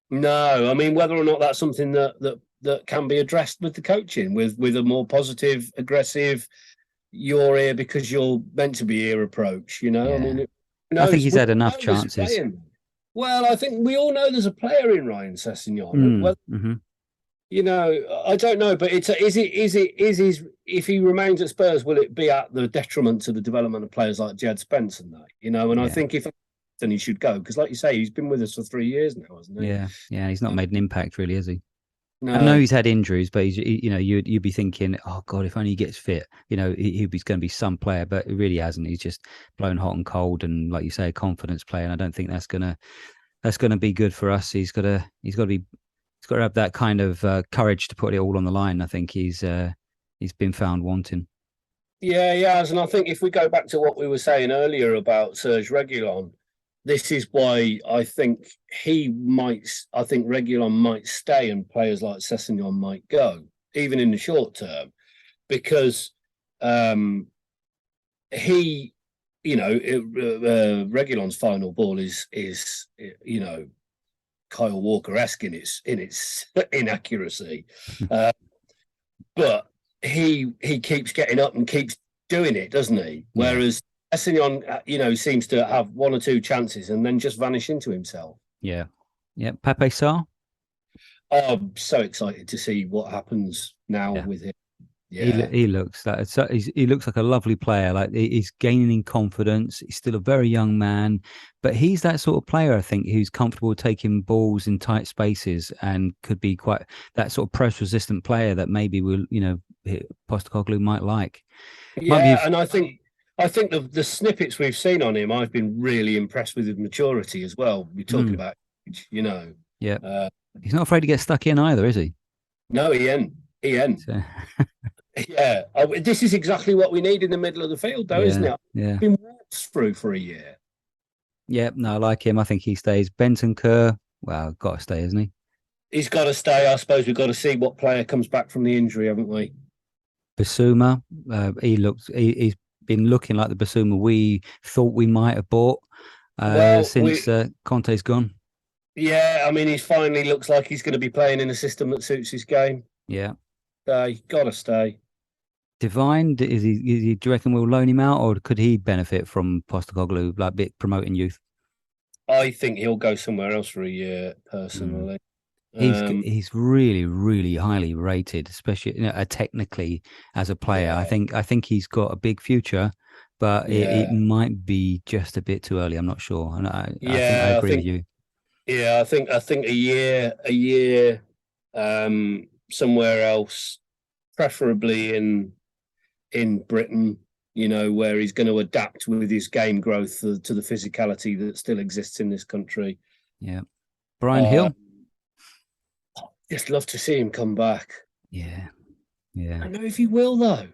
No, I mean, whether or not that's something that can be addressed with the coaching, with a more positive, aggressive, you're here because you're meant to be here approach. You know, Yeah. I mean, I think he's had enough chances. Well, I think we all know there's a player in Ryan Sessegnon. You know, I don't know, but is if he remains at Spurs, will it be at the detriment to the development of players like Jed Spence and that? You know, and I think if then he should go because, like you say, he's been with us for 3 years now, hasn't he? Yeah, he's not made an impact really, has he? No. I know he's had injuries, but you'd be thinking, oh God, if only he gets fit, he'd be going to be some player, but he really hasn't. He's just blown hot and cold, and like you say, a confidence player. And I don't think that's gonna be good for us. He's got to have that kind of courage to put it all on the line. I think he's been found wanting. Yeah, he has, and I think if we go back to what we were saying earlier about Serge Reguilon, this is why I think Reguilon might stay and players like Sessegnon might go, even in the short term, because Reguilon's final ball is Kyle Walker-esque in its inaccuracy, but he keeps getting up and keeps doing it, doesn't he? Whereas Sessegnon, seems to have one or two chances and then just vanish into himself. Yeah. Pape Sarr. I'm so excited to see what happens now with him. Yeah, he looks like a lovely player. Like he's gaining confidence. He's still a very young man, but he's that sort of player, I think, who's comfortable taking balls in tight spaces and could be quite that sort of press-resistant player that maybe Postecoglou might like. And I think the snippets we've seen on him, I've been really impressed with his maturity as well. We're talking about, Yeah. He's not afraid to get stuck in either, is he? No, he ain't. So... Yeah. This is exactly what we need in the middle of the field, though, isn't it? Yeah. Been walked through for a year. Yeah, no, I like him. I think he stays. Bentancur, well, got to stay, isn't he? He's got to stay. I suppose we've got to see what player comes back from the injury, haven't we? Basuma, he's been looking like the Basuma we thought we might have bought since Conte's gone. Yeah, I mean, he finally looks like he's going to be playing in a system that suits his game. Yeah. He's got to stay. Divine, do you reckon we'll loan him out, or could he benefit from Postecoglou, like bit promoting youth? I think he'll go somewhere else for a year, personally. He's really, really highly rated, especially technically as a player. Yeah. I think he's got a big future, but it might be just a bit too early. I'm not sure, and I think I agree with you. Yeah, I think a year, somewhere else, preferably in Britain, where he's going to adapt with his game growth to the physicality that still exists in this country. Yeah. Brian Hill? Just love to see him come back. Yeah. I don't know if he will, though.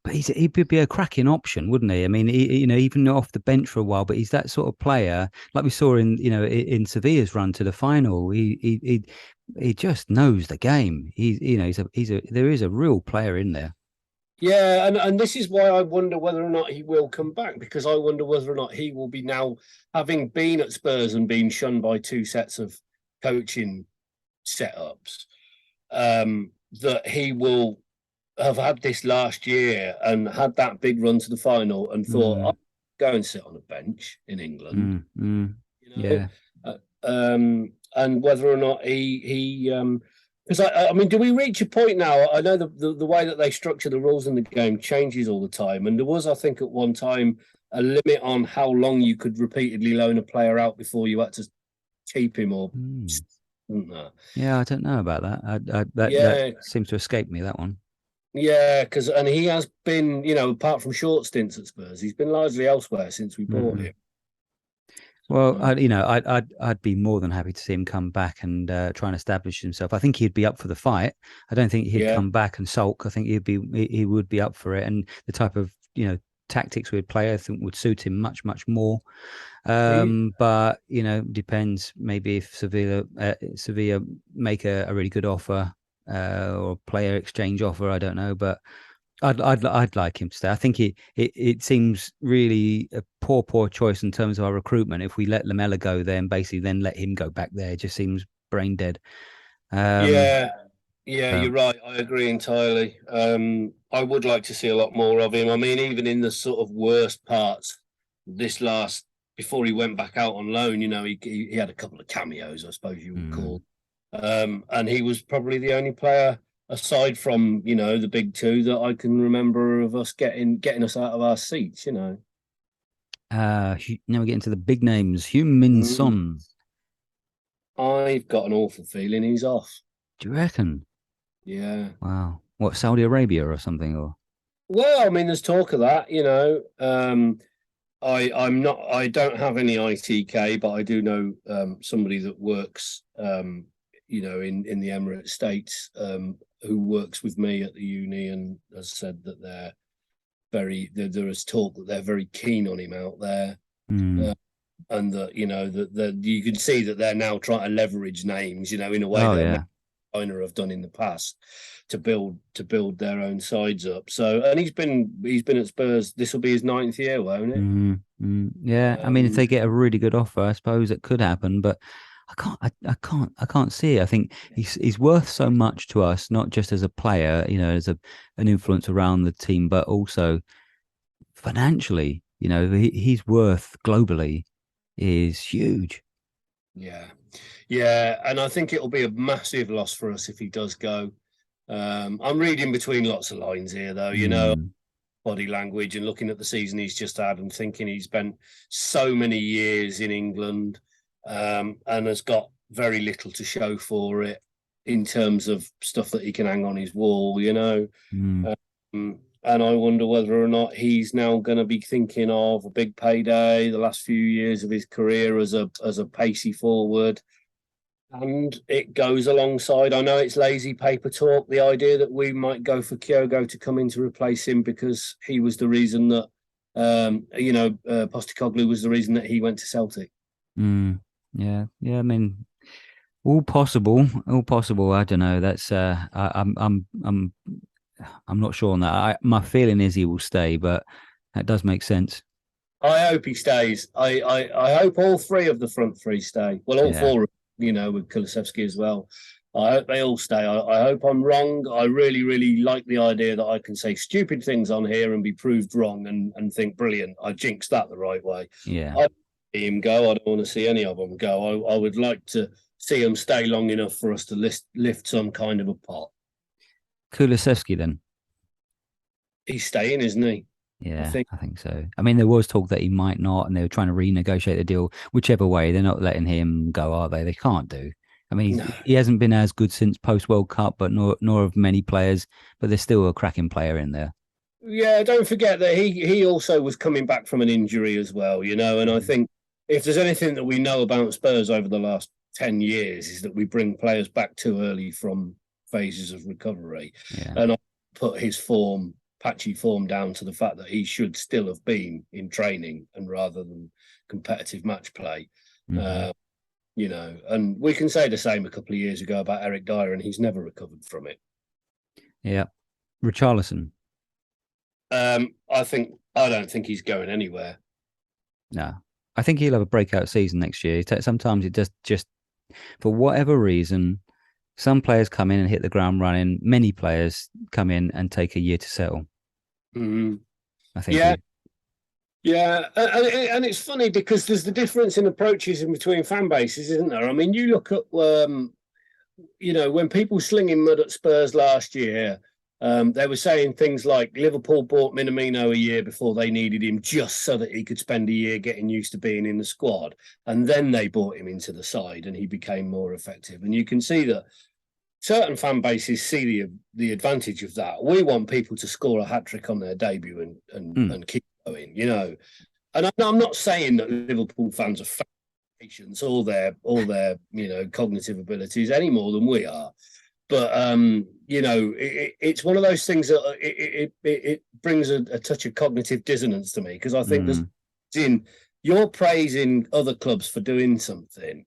But he'd be a cracking option, wouldn't he? I mean, even off the bench for a while, but he's that sort of player, like we saw in Sevilla's run to the final. He just knows the game. There is a real player in there. Yeah, and this is why I wonder whether or not he will come back, because I wonder whether or not he will be now, having been at Spurs and been shunned by two sets of coaching setups, that he will have had this last year and had that big run to the final and thought, I'll go and sit on a bench in England. Yeah. And whether or not he because I mean, do we reach a point now? I know the way that they structure the rules in the game changes all the time, and there was, I think, at one time a limit on how long you could repeatedly loan a player out before you had to keep him, or wasn't that? Yeah, I don't know about that. That seems to escape me, that one. Yeah, and he has been, apart from short stints at Spurs, he's been largely elsewhere since we bought him. Well, I'd be more than happy to see him come back and try and establish himself. I think he'd be up for the fight. I don't think he'd come back and sulk. I think he would be up for it. And the type of tactics we'd play, I think, would suit him much, much more. He, But depends. Maybe if Sevilla make a really good offer or player exchange offer, I don't know. But I'd like him to stay. I think it seems really a poor choice in terms of our recruitment. If we let Lamela go, then basically then let him go back there, it just seems brain dead. yeah, yeah, So, you're right. I agree entirely. I would like to see a lot more of him. I mean, even in the sort of worst parts, this last before he went back out on loan, he had a couple of cameos, I suppose you would call. And he was probably the only player aside from the big two that I can remember of us getting us out of our seats. now we get into the big names. Heung-min Mm. Son. I've got an awful feeling he's off. Do you reckon? Yeah. Wow. What, Saudi Arabia or something? Or Well, I mean, there's talk of that. I don't have any ITK, but I do know somebody that works in the Emirates States who works with me at the uni and has said that there is talk that they're very keen on him out there. And that that you can see that they're now trying to leverage names, in a way that China have done in the past to build their own sides up. So, and he's been at Spurs. This will be his 9th year, won't it? Yeah. I mean, if they get a really good offer, I suppose it could happen, but I can't see it. I think he's worth so much to us, not just as a player, as an influence around the team, but also financially. He's worth globally is huge. Yeah, yeah, and I think it'll be a massive loss for us if he does go. I'm reading between lots of lines here, though. Body language and looking at the season he's just had and thinking he's spent so many years in England and has got very little to show for it in terms of stuff that he can hang on his wall, and I wonder whether or not he's now going to be thinking of a big payday, the last few years of his career as a pacey forward. And it goes alongside, I know it's lazy paper talk, the idea that we might go for Kyogo to come in to replace him because he was the reason that, Postecoglou was the reason that he went to Celtic. Yeah. I mean, all possible. I don't know. That's I'm not sure on that. My feeling is he will stay, but that does make sense. I hope he stays. I hope all three of the front three stay. Well, all four, with Kulusevski as well. I hope they all stay. I hope I'm wrong. I really, really like the idea that I can say stupid things on here and be proved wrong and think, brilliant, I jinxed that the right way. Yeah. I don't see him go. I don't want to see any of them go. I would like to see him stay long enough for us to lift some kind of a pot. Kulusevski then? He's staying, isn't he? Yeah, I think so. I mean, there was talk that he might not, and they were trying to renegotiate the deal. Whichever way, they're not letting him go, are they? They can't do. I mean, he hasn't been as good since post World Cup, but nor of many players. But there's still a cracking player in there. Yeah, don't forget that he also was coming back from an injury as well, And I think if there's anything that we know about Spurs over the last 10 years is that we bring players back too early from phases of recovery. Yeah. And I put his patchy form down to the fact that he should still have been in training and rather than competitive match play. And we can say the same a couple of years ago about Eric Dyer, and he's never recovered from it. Yeah. Richarlison. I don't think he's going anywhere. No. I think he'll have a breakout season next year. Sometimes it just for whatever reason, some players come in and hit the ground running. Many players come in and take a year to settle. I think. Yeah, and it's funny because there's the difference in approaches in between fan bases, isn't there? I mean, you look at, when people slinging mud at Spurs last year, they were saying things like Liverpool bought Minamino a year before they needed him just so that he could spend a year getting used to being in the squad. And then they brought him into the side and he became more effective. And you can see that certain fan bases see the advantage of that. We want people to score a hat-trick on their debut and keep going, And I'm not saying that Liverpool fans are patience all their cognitive abilities any more than we are. But it's one of those things that it brings a touch of cognitive dissonance to me, because I think you're praising other clubs for doing something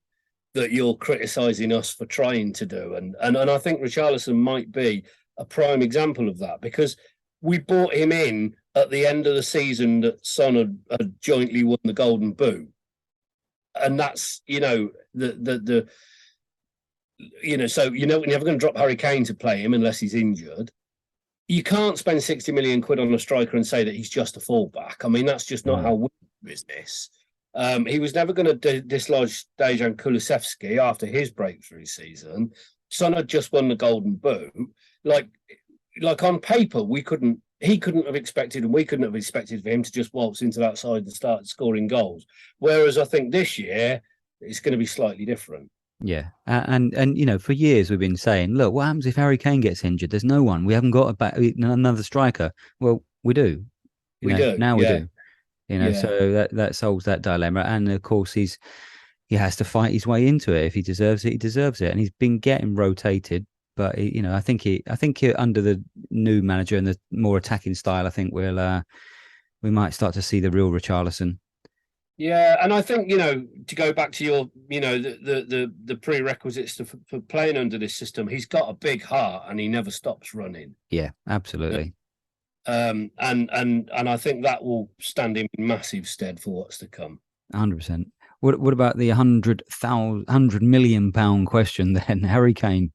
that you're criticising us for trying to do, and I think Richarlison might be a prime example of that, because we bought him in at the end of the season that Son had jointly won the Golden Boot, and that's so you're never going to drop Harry Kane to play him unless he's injured. You can't spend 60 million quid on a striker and say that he's just a fallback. I mean, that's just not how we do business. He was never going to dislodge Dejan Kulusevski after his breakthrough season. Son had just won the Golden Boot. Like on paper, he couldn't have expected, and we couldn't have expected for him to just waltz into that side and start scoring goals. Whereas I think this year it's going to be slightly different. Yeah, and for years we've been saying, look, what happens if Harry Kane gets injured? There's no one. We haven't got another striker. Well, we do. We do. So that solves that dilemma. And of course, he has to fight his way into it. If he deserves it, he deserves it. And he's been getting rotated. But I think under the new manager and the more attacking style, I think we might start to see the real Richarlison. Yeah, and I think to go back to your the prerequisites for playing under this system, he's got a big heart and he never stops running. Yeah, absolutely. And I think that will stand him in massive stead for what's to come. 100%. What about the £100 million question then, Harry Kane?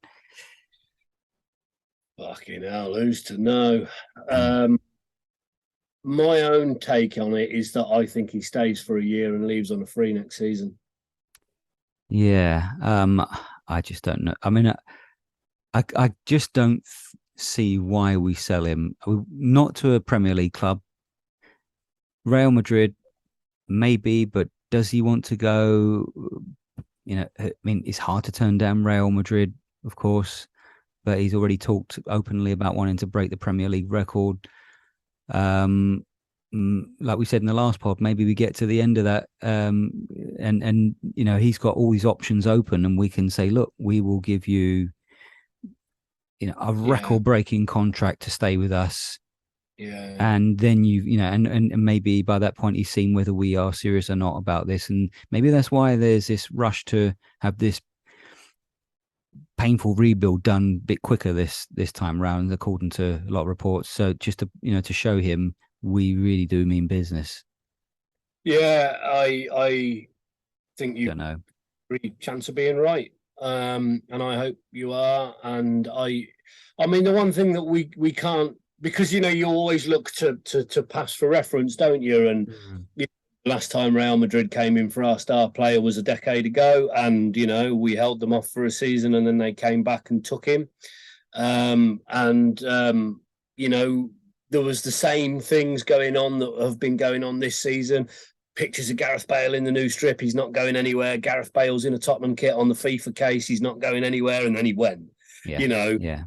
Fucking hell, who's to know? My own take on it is that I think he stays for a year and leaves on a free next season. Yeah, I just don't know. I mean, I just don't see why we sell him. Not to a Premier League club. Real Madrid, maybe, but does he want to go? I mean, it's hard to turn down Real Madrid, of course, but he's already talked openly about wanting to break the Premier League record. Like we said in the last pod, maybe we get to the end of that, and he's got all these options open, and we can say, look, we will give you, a record-breaking contract to stay with us. Yeah, and then and maybe by that point he's seen whether we are serious or not about this, and maybe that's why there's this rush to have this painful rebuild done a bit quicker this time round, according to a lot of reports. So just to show him we really do mean business. Yeah, I think you don't know. Really chance of being right, and I hope you are. And I mean, the one thing that we can't, because you always look to pass for reference, don't you? And last time Real Madrid came in for our star player was a decade ago, and we held them off for a season, and then they came back and took him. There was the same things going on that have been going on this season. Pictures of Gareth Bale in the new strip. He's not going anywhere. Gareth Bale's in a Tottenham kit on the FIFA case. He's not going anywhere, and then he went. Yeah.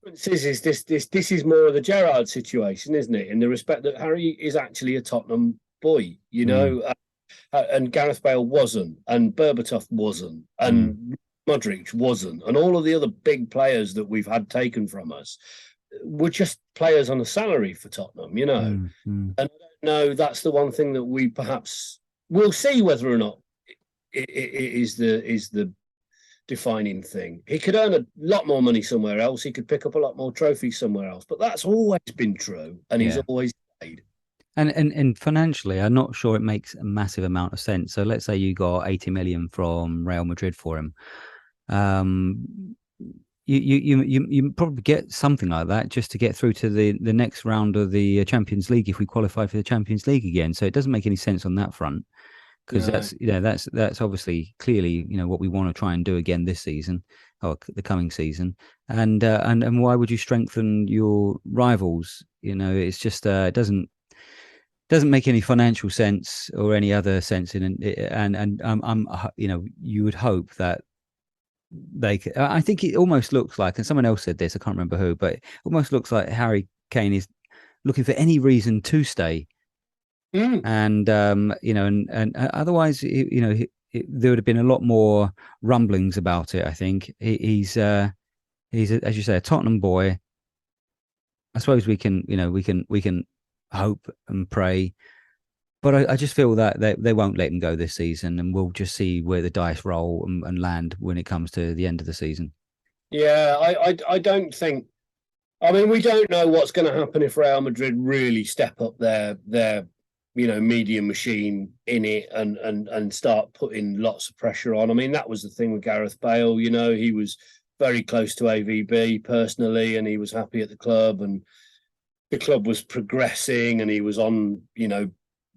This is more of the Gerrard situation, isn't it? In the respect that Harry is actually a Tottenham boy, and Gareth Bale wasn't, and Berbatov wasn't, and Modric wasn't, and all of the other big players that we've had taken from us were just players on a salary for Tottenham, And I don't know, that's the one thing that we perhaps will see whether or not it is the defining thing. He could earn a lot more money somewhere else. He could pick up a lot more trophies somewhere else, but that's always been true, and he's always played. And financially, I'm not sure it makes a massive amount of sense. So let's say you got 80 million from Real Madrid for him. You probably get something like that just to get through to the next round of the Champions League if we qualify for the Champions League again. So it doesn't make any sense on that front, because that's obviously clearly what we want to try and do again this season or the coming season. And why would you strengthen your rivals? It's just it doesn't make any financial sense or any other sense in it. And you would hope that I think it almost looks like, and someone else said this, I can't remember who, but it almost looks like Harry Kane is looking for any reason to stay. And and otherwise, there would have been a lot more rumblings about it. I think he's He's, as you say, a Tottenham boy. I suppose we can hope and pray, but I just feel that they won't let him go this season, and we'll just see where the dice roll and land when it comes to the end of the season. Yeah, I don't think. I mean, we don't know what's going to happen if Real Madrid really step up their media machine in it and start putting lots of pressure on. I mean, that was the thing with Gareth Bale. He was very close to AVB personally, and he was happy at the club, and the club was progressing, and he was on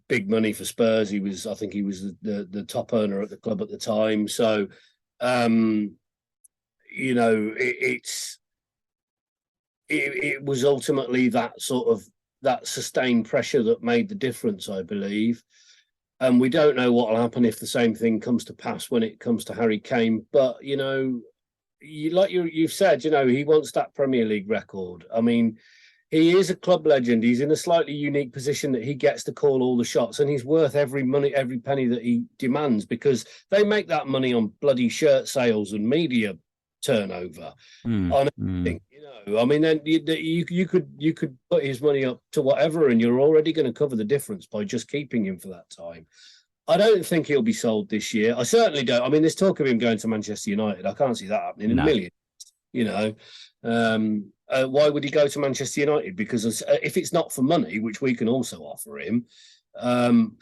big money for Spurs. I think he was the top earner at the club at the time. So, it was ultimately that sort of that sustained pressure that made the difference, I believe. And we don't know what will happen if the same thing comes to pass when it comes to Harry Kane. But you've said, he wants that Premier League record. I mean, he is a club legend. He's in a slightly unique position that he gets to call all the shots, and he's worth every penny that he demands, because they make that money on bloody shirt sales and media turnover. On everything, I mean, then you could put his money up to whatever, and you're already going to cover the difference by just keeping him for that time. I don't think he'll be sold this year. I certainly don't. I mean, there's talk of him going to Manchester United. I can't see that happening in a million. Why would he go to Manchester United? Because if it's not for money, which we can also offer him,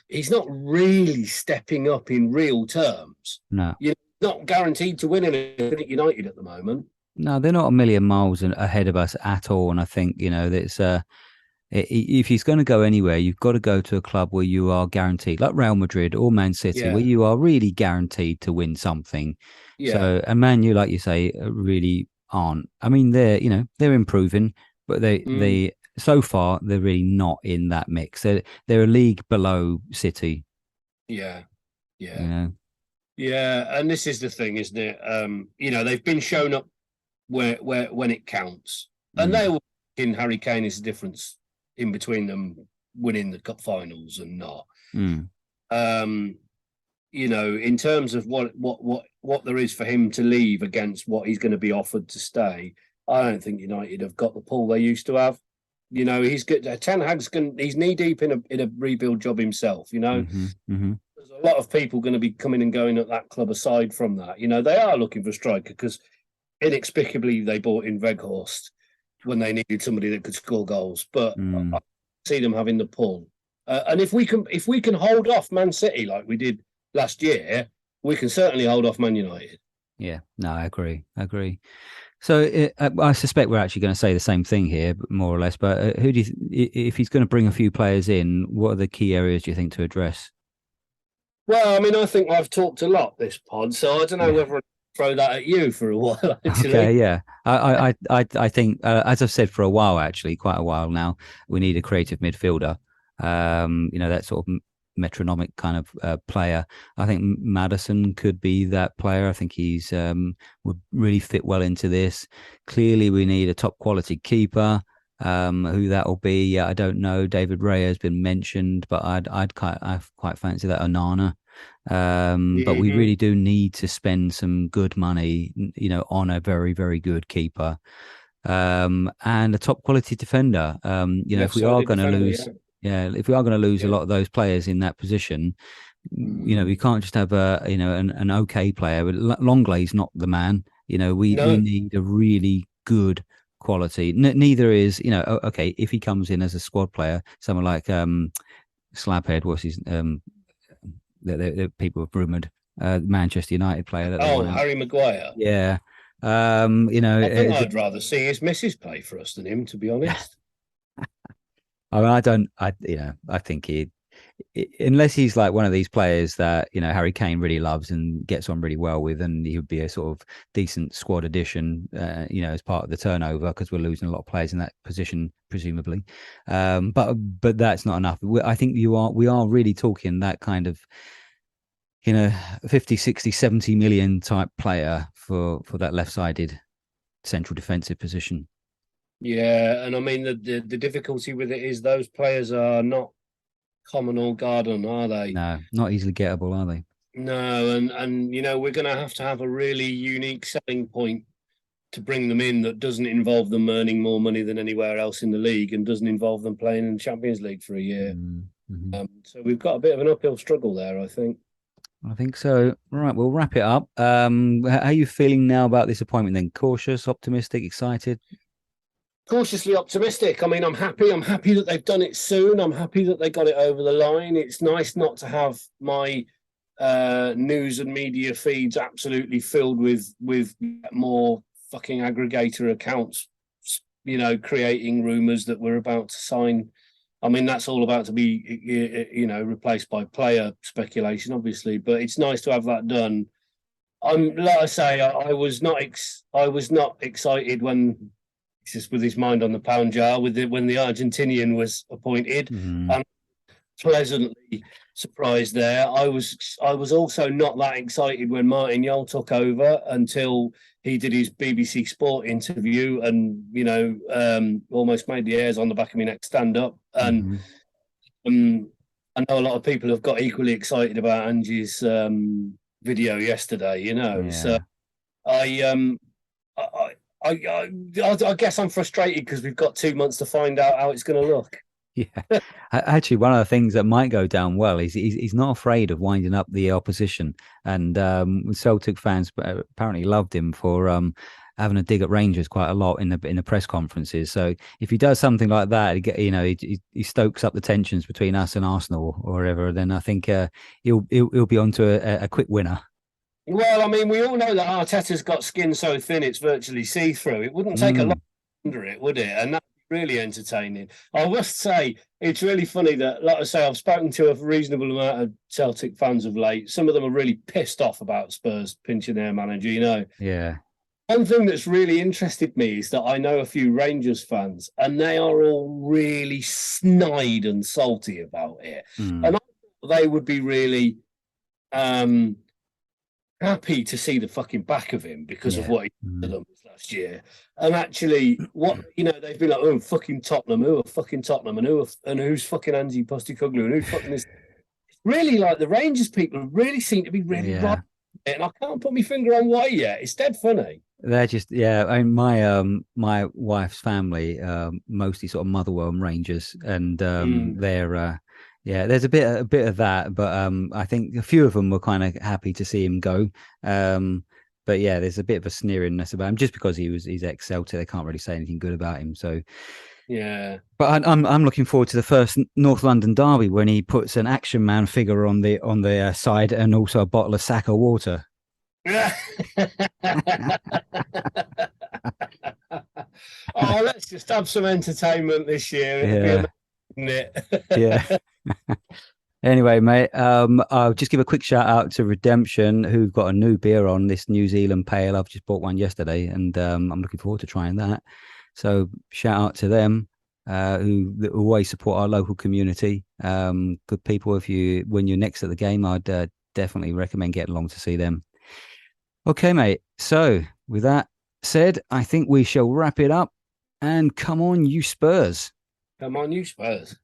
he's not really stepping up in real terms. No, you're not guaranteed to win anything at United at the moment. No, they're not a million miles ahead of us at all. And I think, that's if he's going to go anywhere, you've got to go to a club where you are guaranteed, like Real Madrid or Man City, where you are really guaranteed to win something. Yeah. So, and Man U, like you say, really aren't. I mean, they're improving, but they so far they're really not in that mix. They're a league below City. Yeah. Yeah, and this is the thing, isn't it? They've been shown up where when it counts, and they will. In Harry Kane is the difference in between them winning the cup finals and not. In terms of what there is for him to leave against what he's going to be offered to stay, I don't think United have got the pull they used to have. He's good. Ten Hag's he's knee deep in a rebuild job himself. There's a lot of people going to be coming and going at that club. Aside from that, they are looking for a striker, because inexplicably they bought in Weghorst when they needed somebody that could score goals. But I see them having the pull. And if we can hold off Man City like we did last year, we can certainly hold off Man United. Yeah, no, I agree. So I suspect we're actually going to say the same thing here, more or less. But who do you, if he's going to bring a few players in, what are the key areas do you think to address? Well, I mean, I think I've talked a lot this pod, so I don't know whether I'd throw that at you for a while. Actually. Okay, yeah, I think as I've said for a while, actually, quite a while now, we need a creative midfielder. That sort of metronomic kind of player. I think Maddison could be that player. I think he's would really fit well into this. Clearly, we need a top quality keeper. Who that will be, I don't know. David Raya has been mentioned, but I'd quite fancy that Onana. But we really do need to spend some good money, on a very, very good keeper, and a top quality defender. If we are going to lose. Yeah, if we are going to lose a lot of those players in that position, we can't just have an okay player. But Longley's not the man. We need a really good quality. Neither is okay if he comes in as a squad player, someone like Slabhead. What's his the people have rumored Manchester United player. Harry Maguire. Yeah, I think I'd rather see his missus play for us than him, to be honest. I mean, I think unless he's like one of these players that, Harry Kane really loves and gets on really well with, and he would be a sort of decent squad addition, as part of the turnover, because we're losing a lot of players in that position, presumably. But that's not enough. I think we are really talking that kind of, 50, 60, 70 million type player for that left-sided central defensive position. Yeah, and I mean the difficulty with it is those players are not common or garden, are they? No, not easily gettable, are they? No, and we're going to have a really unique selling point to bring them in that doesn't involve them earning more money than anywhere else in the league and doesn't involve them playing in the Champions League for a year. Mm-hmm. So we've got a bit of an uphill struggle there, I think. I think so. Right, we'll wrap it up. How are you feeling now about this appointment then? Cautious, optimistic, excited? Cautiously optimistic. I mean, I'm happy. I'm happy that they've done it soon. I'm happy that they got it over the line. It's nice not to have my news and media feeds absolutely filled with more fucking aggregator accounts, you know, creating rumors that we're about to sign. I mean, that's all about to be, you know, replaced by player speculation, obviously. But it's nice to have that done. Like I say, I was not excited when, just with his mind on the pound jar, when the Argentinian was appointed. And pleasantly surprised there. I was also not that excited when Martin Jol took over until he did his BBC Sport interview and, you know, almost made the hairs on the back of my neck stand up. And I know a lot of people have got equally excited about Ange's video yesterday, you know. Yeah. So I guess I'm frustrated because we've got 2 months to find out how it's going to look. Yeah, actually, one of the things that might go down well is he's not afraid of winding up the opposition, and Celtic fans apparently loved him for having a dig at Rangers quite a lot in the press conferences. So if he does something like that, you know, he stokes up the tensions between us and Arsenal or wherever, then I think he'll be onto a quick winner. Well, I mean, we all know that Arteta's got skin so thin it's virtually see-through. It wouldn't take a lot under it, would it? And that's really entertaining. I must say, it's really funny that, like I say, I've spoken to a reasonable amount of Celtic fans of late. Some of them are really pissed off about Spurs pinching their manager, you know. Yeah. One thing that's really interested me is that I know a few Rangers fans, and they are all really snide and salty about it. And I thought they would be really happy to see the fucking back of him because of what he did to them last year. And actually, what, you know, they've been like, oh, fucking Tottenham, who are fucking Tottenham, and who's fucking Ange Postecoglou, and who fucking this. Really, like, the Rangers people really seem to be really right, and I can't put my finger on why yet. It's dead funny. They're just, yeah. I mean, my wife's family, mostly sort of Motherwell Rangers, and they're. Yeah, there's a bit of that, but I think a few of them were kind of happy to see him go. But yeah, there's a bit of a sneeringness about him just because he's ex-Celtic. They can't really say anything good about him. So yeah. But I'm looking forward to the first North London derby when he puts an Action Man figure on the side and also a bottle of Sacco water. Oh, let's just have some entertainment this year. It'll be amazing, isn't it? Yeah. Anyway, mate, I'll just give a quick shout out to Redemption, who've got a new beer on, this New Zealand Pale. I've just bought one yesterday, and I'm looking forward to trying that. So shout out to them, who always support our local community. Good people. When you're next at the game, I'd definitely recommend getting along to see them. Okay, mate. So with that said, I think we shall wrap it up. And come on, you Spurs. Come on, you Spurs.